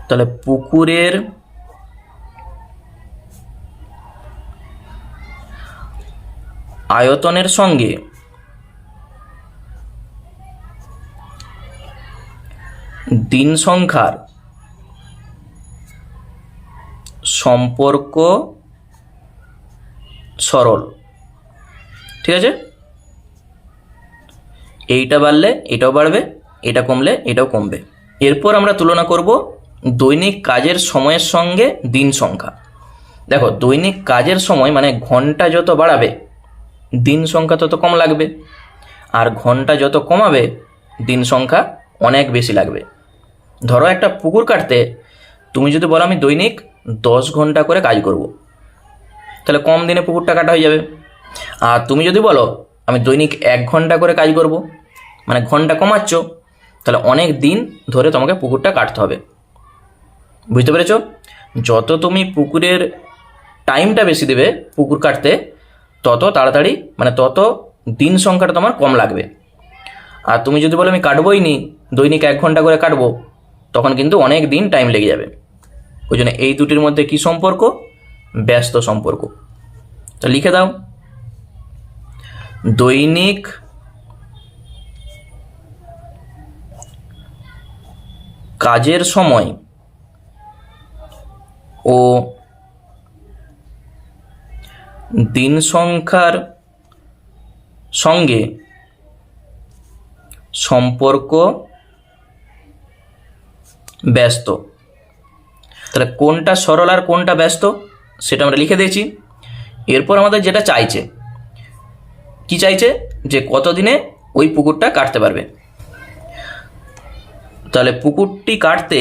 তাহলে পুকুরের আয়তনের সঙ্গে দিন সংখ্যার সম্পর্ক সরল। ঠিক আছে, এইটা বাড়লে এটাও বাড়বে, এটা কমলে এটাও কমবে। এরপর আমরা তুলনা করব দৈনিক কাজের সময়ের সঙ্গে দিন সংখ্যা। দেখো দৈনিক কাজের সময় মানে ঘন্টা যত বাড়াবে দিন সংখ্যা তত কম লাগবে, আর ঘন্টা যত কমাবে দিন সংখ্যা অনেক বেশি লাগবে। ধরো একটা পুকুর কাটতে তুমি যদি বলো আমি দৈনিক 10 ঘন্টা করে কাজ করব, তাহলে কম দিনে পুকুরটা কাটা হয়ে যাবে। আর তুমি যদি বলো আমি দৈনিক 1 ঘন্টা করে কাজ করব, মানে ঘন্টা কমাচ্ছ, তাহলে অনেক দিন ধরে তোমাকে পুকুরটা কাটতে হবে। বুঝতে পেরেছো? যত তুমি পুকুরের টাইমটা বেশি দেবে পুকুর কাটতে, তত তাড়াতাড়ি মানে তত দিন সংখ্যাটা তোমার কম লাগবে। আর তুমি যদি বলো আমি কাটবোই নি, দৈনিক 1 ঘন্টা করে কাটবো, তখন কিন্তু অনেক দিন টাইম লেগে যাবে। ওই জন্য এই দুটির মধ্যে কি সম্পর্ক, ব্যস্ত সম্পর্ক। তো লিখে দাও দৈনিক কাজের সময় ও দিন সংখ্যার সঙ্গে সম্পর্ক ব্যস্ত। তাহলে কোনটা সরল আর কোনটা ব্যস্ত সেটা আমরা লিখে দিয়েছি। এরপর আমাদের যেটা চাইছে, কি চাইছে, যে কতদিনে ওই পুকুরটা কাটতে পারবে। তাহলে পুকুরটি কাটতে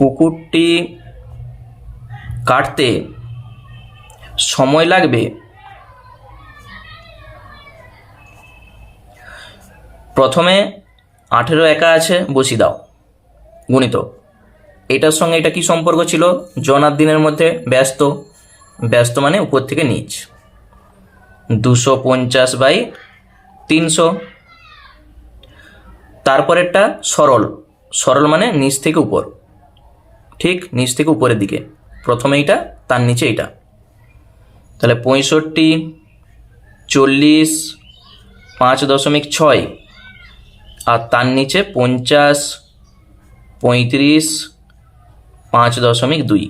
পুকুরটি কাটতে সময় লাগবে প্রথমে 18 একা আছে, বসিয়ে দাও, গুণিত এটার সঙ্গে এটা কি সম্পর্ক ছিল? জন আর দিনের মধ্যে ব্যস্ত, ব্যস্ত মানে উপর থেকে নিচ, 250/300। তারপরেরটা সরল, সরল মানে নিচ থেকে উপর, ঠিক নিচ থেকে উপরের দিকে, প্রথমে এইটা তার নিচে এইটা। তাহলে 65, 40, 5.6 আর তার নিচে 50, 35, 5.2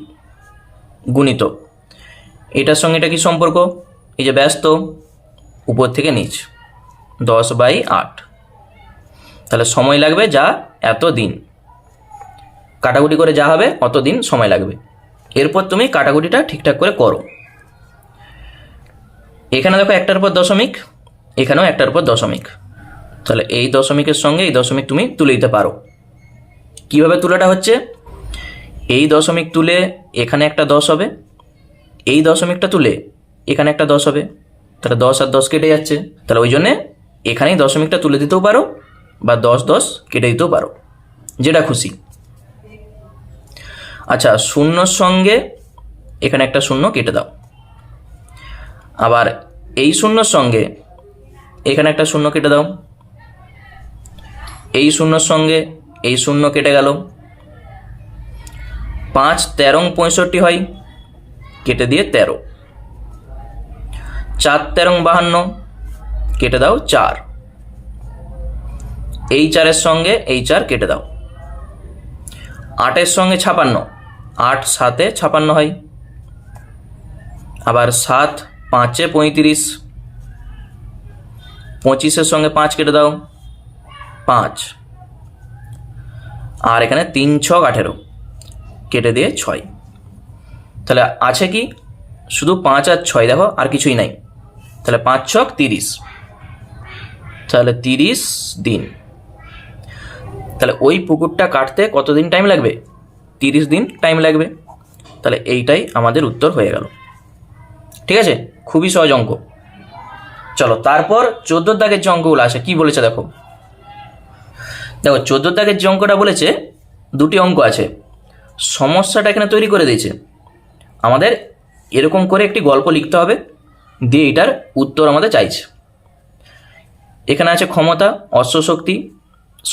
গুণিত এটার সঙ্গে এটা কি সম্পর্ক? এই যে ব্যস্ত, উপর থেকে নিচ, 10/8। তাহলে সময় লাগবে যা এত দিন, কাটাকুটি করে যা হবে অত দিন সময় লাগবে। এরপর তুমি কাটাকুটিটা ঠিকঠাক করে করো। এখানে দেখো একটার পর দশমিক, এখানেও একটার পর দশমিক, তাহলে এই দশমিকের সঙ্গে এই দশমিক তুমি তুলে দিতে পারো। কিভাবে তুলাটা হচ্ছে? এই দশমিক তুলে এখানে একটা 10 হবে, এই দশমিকটা তুলে এখানে একটা 10 হবে, তাহলে 10 আর 10 কেটে যাচ্ছে, তাহলে ওই জন্যে এখানেই দশমিকটা তুলে দিতেও পারো বা 10 কেটে দিতেও পারো, যেটা খুশি। আচ্ছা, শূন্যর সঙ্গে এখানে একটা শূন্য কেটে দাও, আবার এই শূন্যর সঙ্গে এখানে একটা শূন্য কেটে দাও, এই শূন্যর সঙ্গে এই শূন্য কেটে গেল। 5 13 65 হয়, কেটে দিয়ে 13, 4 13 52, কেটে দাও 4, এই 4-এর সঙ্গে এই 4 কেটে দাও। 8-এর সঙ্গে 56, 8 7-এ 56 হয়, আবার 7 5-এ 35, 25-এর সঙ্গে 5 কেটে দাও, 5, আর এখানে 3 6 18, কেটে দিয়ে 6। তাহলে আছে কি? শুধু 5 আর 6, দেখো আর কিছুই নাই। তাহলে 5 6 30, তাহলে 30 দিন। তাহলে ওই পুকুরটা কাটতে কতদিন টাইম লাগবে? 30 দিন টাইম লাগবে। তাহলে এইটাই আমাদের উত্তর হয়ে গেল। ঠিক আছে, খুবই সহজ অঙ্ক। চলো তারপর 14 দাগের যে অঙ্কগুলো আছে কি বলেছে দেখো। দেখো 14 দাগের যে অঙ্কটা বলেছে, দুটি অঙ্ক আছে। সমস্যাটা এখানে তৈরি করে দিয়েছে, আমাদের এরকম করে একটি গল্প লিখতে হবে, দিয়ে এটার উত্তর আমাদের চাইছে। এখানে আছে ক্ষমতা, অশ্বশক্তি,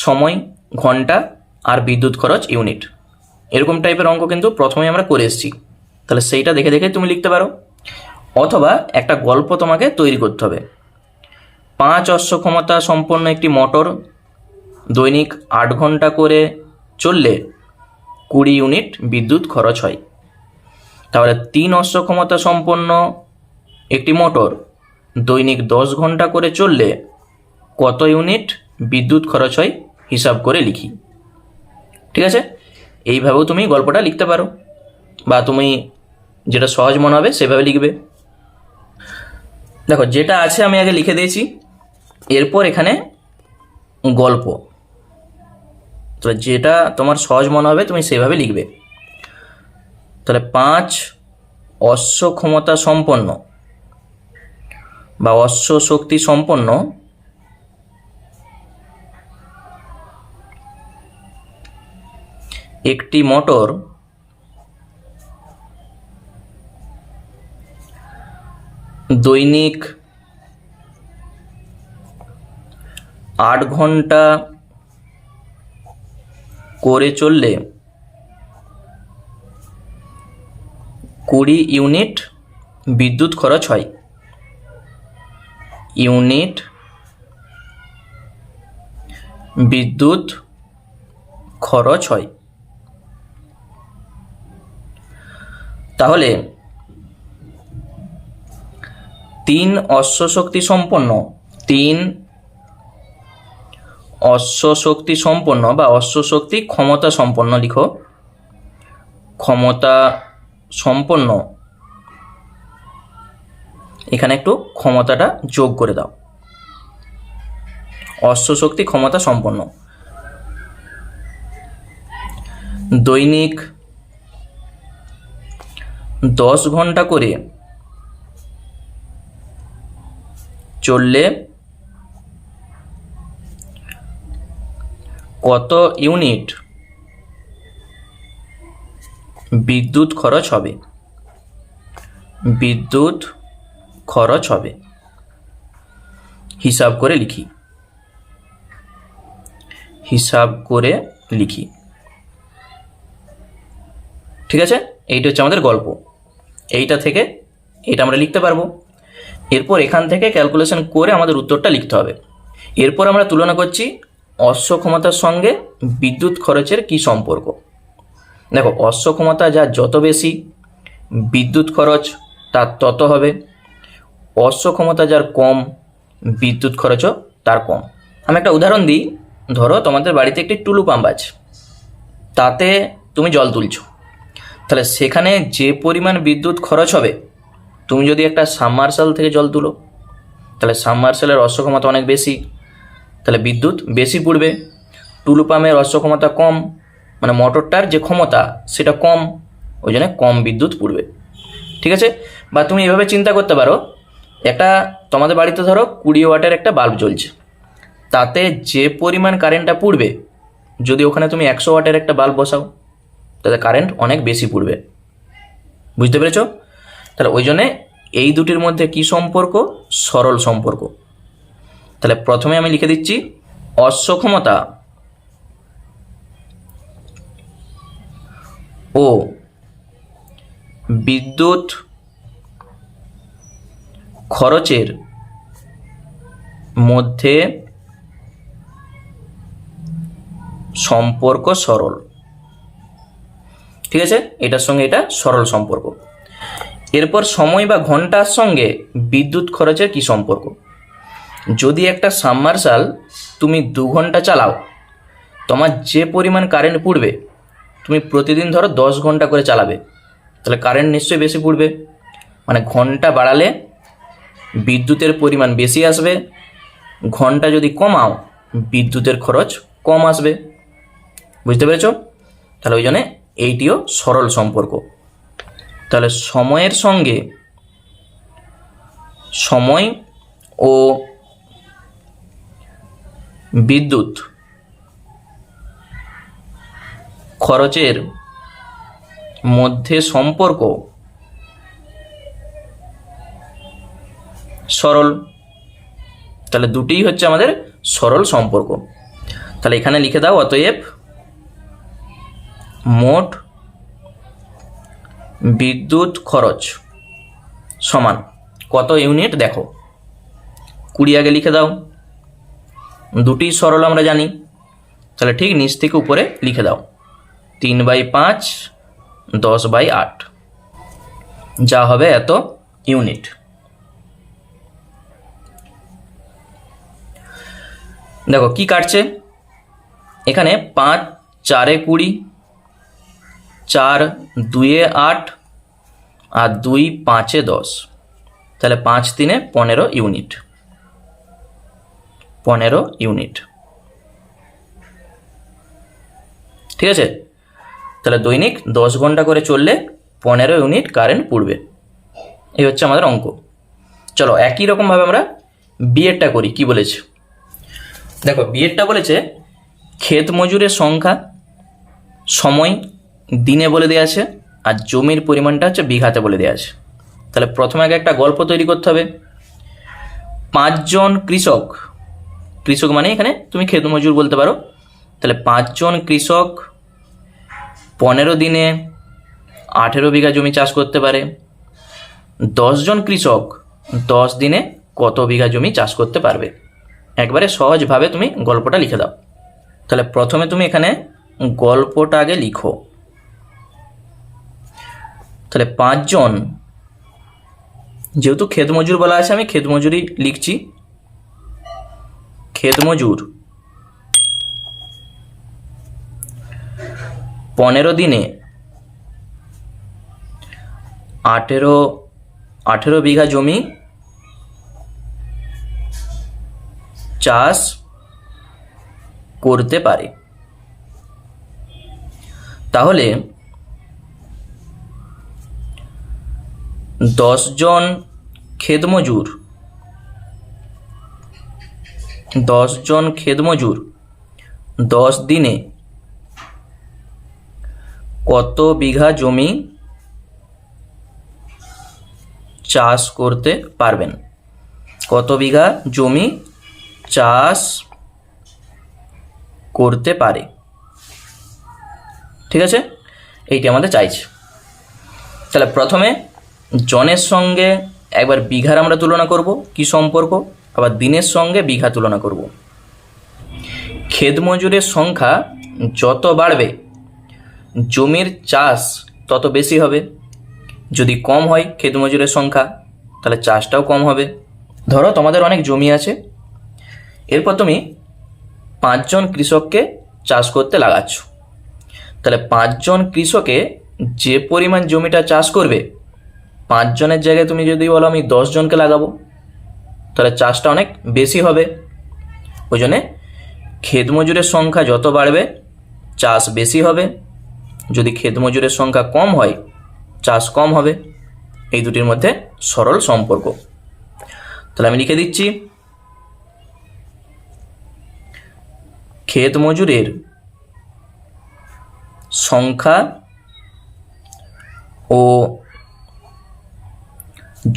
সময়, ঘন্টা আর বিদ্যুৎ খরচ ইউনিট। এরকম টাইপের অঙ্ক কিন্তু প্রথমেই আমরা করে এসেছি, তাহলে সেইটা দেখে দেখে তুমি লিখতে পারো। অথবা একটা গল্প তোমাকে তৈরি করতে হবে। 5 অশ্ব ক্ষমতা সম্পন্ন একটি মোটর দৈনিক 8 ঘন্টা করে চললে 20 ইউনিট বিদ্যুৎ খরচ হয়। তাহলে 3 অশ্ব ক্ষমতা সম্পন্ন একটি মোটর দৈনিক 10 ঘন্টা করে চললে কত ইউনিট বিদ্যুৎ খরচ হয় হিসাব করে লিখি। ঠিক আছে, এইভাবেও তুমি গল্পটা লিখতে পারো, বা তুমি যেটা সহজ মনে হবে সেভাবে লিখবে। দেখো যেটা আছে আমি আগে লিখে দিয়েছি, এরপর এখানে গল্প, তো যেটা তোমার সহজ মনে হবে তুমি সেভাবে লিখবে। তাহলে 5 অশ্ব ক্ষমতা সম্পন্ন বা অশ্ব শক্তি সম্পন্ন একটি মোটর দৈনিক 8 ঘন্টা করে চললে 20 ইউনিট বিদ্যুৎ খরচ হয়। ইউনিট বিদ্যুৎ খরচ হয়। তাহলে 3 অশ্বশক্তি সম্পন্ন, 3 অশ্বশক্তি সম্পন্ন বা অশ্বশক্তি ক্ষমতা সম্পন্ন লিখো, ক্ষমতা সম্পন্ন, এখানে একটু ক্ষমতাটা যোগ করে দাও, অশ্বশক্তি ক্ষমতা সম্পন্ন দৈনিক 10 ঘন্টা করে চললে কত ইউনিট বিদ্যুৎ খরচ হবে? বিদ্যুৎ খরচ হবে হিসাব করে লিখি। হিসাব করে লিখি। ঠিক আছে, এইটা হচ্ছে আমাদের গল্প। এইটা থেকে এটা আমরা লিখতে পারবো। এরপর এখান থেকে ক্যালকুলেশন করে আমাদের উত্তরটা লিখতে হবে। এরপর আমরা তুলনা করছি অশ্ব ক্ষমতার সঙ্গে বিদ্যুৎ খরচের কি সম্পর্ক। দেখো, অশ্ব ক্ষমতা যার যত বেশি বিদ্যুৎ খরচ তার তত হবে। অশ্ব ক্ষমতা যার কম বিদ্যুৎ খরচও তার কম। আমি একটা উদাহরণ দিই। ধরো তোমাদের বাড়িতে একটি টুলু পাম্প আছে, তাতে তুমি জল তুলছো। তাহলে সেখানে যে পরিমাণ বিদ্যুৎ খরচ হবে, তুমি যদি একটা সাবমার্শাল থেকে জল তুলো, তাহলে সাবমার্শালের অশ্ব ক্ষমতা অনেক বেশি, তাহলে বিদ্যুৎ বেশি পুড়বে। টুলু পাম্পের অশ্ব ক্ষমতা কম, মানে মোটরটার যে ক্ষমতা সেটা কম, ওই জন্য কম বিদ্যুৎ পুড়বে। ঠিক আছে, বা তুমি এভাবে চিন্তা করতে পারো, একটা তোমাদের বাড়িতে ধরো 20 ওয়াটের একটা বাল্ব জ্বলছে, তাতে যে পরিমাণ কারেন্টটা পুড়বে, যদি ওখানে তুমি 100 ওয়াটের একটা বাল্ব বসাও, তাতে কারেন্ট অনেক বেশি পুড়বে। বুঝতে পেরেছো? তাহলে ওই জন্যে এই দুটির মধ্যে কি সম্পর্ক? সরল সম্পর্ক। তাহলে প্রথমে আমি লিখে দিচ্ছি অশ্ব ক্ষমতা ও বিদ্যুৎ খরচের মধ্যে সম্পর্ক সরল। ঠিক আছে, এটার সঙ্গে এটা সরল সম্পর্ক। এরপর সময় বা ঘন্টার সঙ্গে বিদ্যুৎ খরচের কি সম্পর্ক। যদি একটা সাবমার্শাল তুমি 2 ঘন্টা চালাও, তোমার যে পরিমাণ কারেন্ট পুড়বে, তুমি প্রতিদিন ধরো 10 ঘন্টা করে চালাবে, তাহলে কারেন্ট নিশ্চয়ই বেশি পুড়বে। মানে ঘন্টা বাড়ালে বিদ্যুতের পরিমাণ বেশি আসবে, ঘন্টা যদি কমাও বিদ্যুতের খরচ কম আসবে। বুঝতে পেরেছো? তাহলে ওই জন্যে এইটিও সরল সম্পর্ক। তাহলে সময়ের সঙ্গে সময় ও বিদ্যুৎ খরচের মধ্যে সম্পর্ক সরল। তাহলে দুটিই হচ্ছে আমাদের সরল সম্পর্ক। তাহলে এখানে লিখে দাও, অতএব মোট বিদ্যুৎ খরচ সমান কত ইউনিট। দেখো 20 আগে লিখে দাও, দুটি সরল আমরা জানি। তাহলে ঠিক নিচ থেকে উপরে লিখে দাও 3/5 10/8, যা হবে এত ইউনিট। দেখো কি কাটছে, এখানে 5 4 20, 4 2 8 আর 2 5 10, তাহলে 5 3 15 ইউনিট। 15 ইউনিট। ঠিক আছে, তাহলে দৈনিক 10 ঘন্টা করে চললে 15 ইউনিট কারেন্ট পুড়বে। এই হচ্ছে আমাদের অঙ্ক। চলো একই রকমভাবে আমরা বিয়েরটা করি। কি বলেছে দেখো, বিয়েরটা বলেছে ক্ষেত মজুরের সংখ্যা সময় দিনে বলে দেওয়া আছে, আর জমির পরিমাণটা হচ্ছে বিঘাতে বলে দেওয়া আছে। তাহলে প্রথমে আগে একটা গল্প তৈরি করতে হবে। 5 জন কৃষক, কৃষক মানে এখানে তুমি ক্ষেত মজুর বলতে পারো। তাহলে 5 জন কৃষক 15 দিনে 18 বিঘা জমি চাষ করতে পারে। 10 জন কৃষক 10 দিনে কত বিঘা জমি চাষ করতে পারবে। একবারে সহজভাবে তুমি গল্পটা লিখে দাও। তাহলে প্রথমে তুমি এখানে গল্পটা আগে লিখো। তাহলে 5 জন, যেহেতু ক্ষেত মজুর বলা আছে আমি ক্ষেত মজুরি লিখছি। ক্ষেত মজুর 15 দিনে 18 বিঘা জমি চাষ করতে পারে। তাহলে 10 জন ক্ষেতমজুর 10 দিনে কত বিঘা জমি চাষ করতে পারবেন? কত বিঘা জমি চাষ করতে পারে? ঠিক আছে, এইটি আমাদের চাইছে। তাহলে প্রথমে জনের সঙ্গে একবার বিঘার আমরা তুলনা করব, কি সম্পর্ক, আবার দিনের সঙ্গে বিঘা তুলনা করব। ক্ষেত মজুরের সংখ্যা যত বাড়বে জমির চাষ তত বেশি হবে। যদি কম হয় ক্ষেত মজুরের সংখ্যা, তাহলে চাষটাও কম হবে। ধরো তোমাদের অনেক জমি আছে, এরপর তুমি 5 জন কৃষককে চাষ করতে লাগাচ্ছ। তাহলে 5 জন কৃষকে যে পরিমাণ জমিটা চাষ করবে, 5 জনের জায়গায় তুমি যদি বলো আমি 10 জনকে লাগাবো, তাহলে চাষটা অনেক বেশি হবে। ওই জন্যে ক্ষেত মজুরের সংখ্যা যত বাড়বে চাষ বেশি হবে। যদি ক্ষেত মজুরের সংখ্যা কম হয় চাষ কম হবে। এই দুটির মধ্যে সরল সম্পর্ক। তাহলে আমি লিখে দিচ্ছি, ক্ষেত মজুরের সংখ্যা ও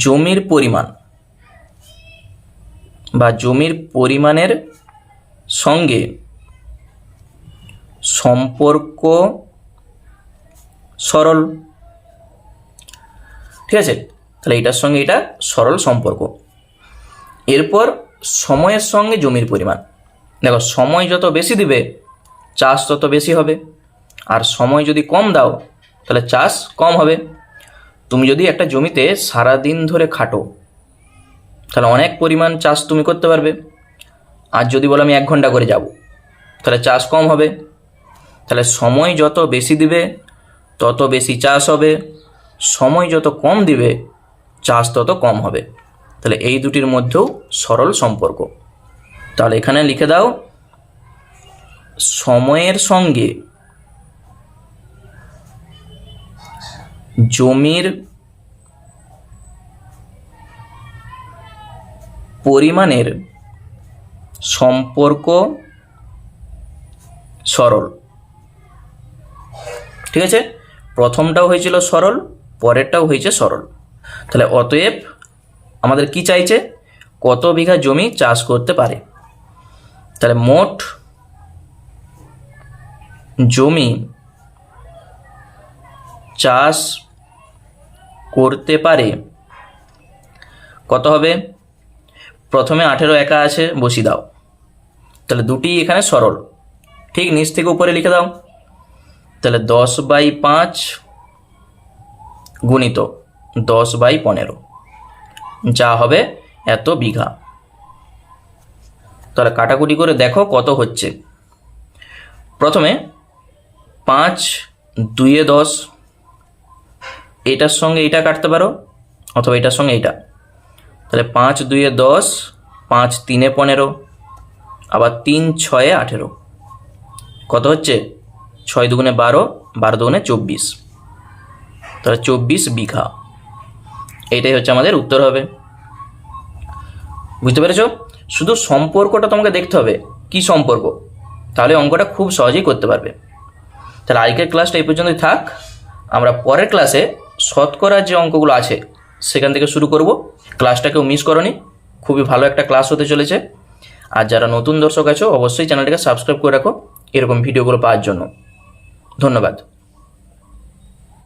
জমির পরিমাণ বা জমির পরিমাণের সঙ্গে সম্পর্ক সরল। ঠিক আছে, তাহলে এটার সঙ্গে এটা সরল সম্পর্ক। এরপর সময়ের সঙ্গে জমির পরিমাণ। দেখো, সময় যত বেশি দিবে চাষ তত বেশি হবে, আর সময় যদি কম দাও তাহলে চাষ কম হবে। তুমি যদি একটা জমিতে সারা দিন ধরে খাটো তাহলে অনেক পরিমাণ চাষ তুমি করতে পারবে। আর যদি বলো আমি 1 ঘন্টা করে যাব, তাহলে চাষ কম হবে। তাহলে সময় যত বেশি দিবে তত বেশি চাষ হবে, সময় যত কম দিবে চাষ তত কম হবে। তাহলে এই দুটির মধ্যেও সরল সম্পর্ক। তাহলে এখানে লিখে দাও, সময়ের সঙ্গে জমির পরিমাণের সম্পর্ক সরল। ঠিক আছে, প্রথমটাও হয়েছিল সরল, পরেরটাও হয়েছে সরল। তাহলে অতএব আমাদের কি চাইছে, কত বিঘা জমি চাষ করতে পারে। তাহলে মোট জমি চাষ করতে পারে কত হবে? প্রথমে 18 একা আছে, বসিয়ে দাও। তাহলে দুটি এখানে সরল, ঠিক নিচ থেকে উপরে লিখে দাও। তাহলে 10/5 গুণিত 10/15 যা হবে এত বিঘা। তাহলে কাটাকুটি করে দেখো কত হচ্ছে। প্রথমে 5 2 10, এটার সঙ্গে এটা কাটতে পারো অথবা এটার সঙ্গে এটা। তাহলে 5 2 10, 5 3 15, আবার 3 6 18, কত হচ্ছে? 6 2 12, 12 2 24। তাহলে 24 বিঘা। এইটাই হচ্ছে আমাদের উত্তর হবে। বুঝতে পেরেছো? শুধু সম্পর্কটা তোমাকে দেখতে হবে, কি সম্পর্ক, তাহলে অঙ্কটা খুব সহজেই করতে পারবে। তাহলে আজকের ক্লাসটা এই পর্যন্তই থাক। আমরা পরের ক্লাসে শতকরার যে অঙ্কগুলো আছে সেখান থেকে শুরু করব। ক্লাসটাকেও মিস করোনি, খুবই ভালো একটা ক্লাস হতে চলেছে। আর যারা নতুন দর্শক আছো অবশ্যই চ্যানেলটাকে সাবস্ক্রাইব করে রাখো এরকম ভিডিওগুলো পাওয়ার জন্য। ধন্যবাদ।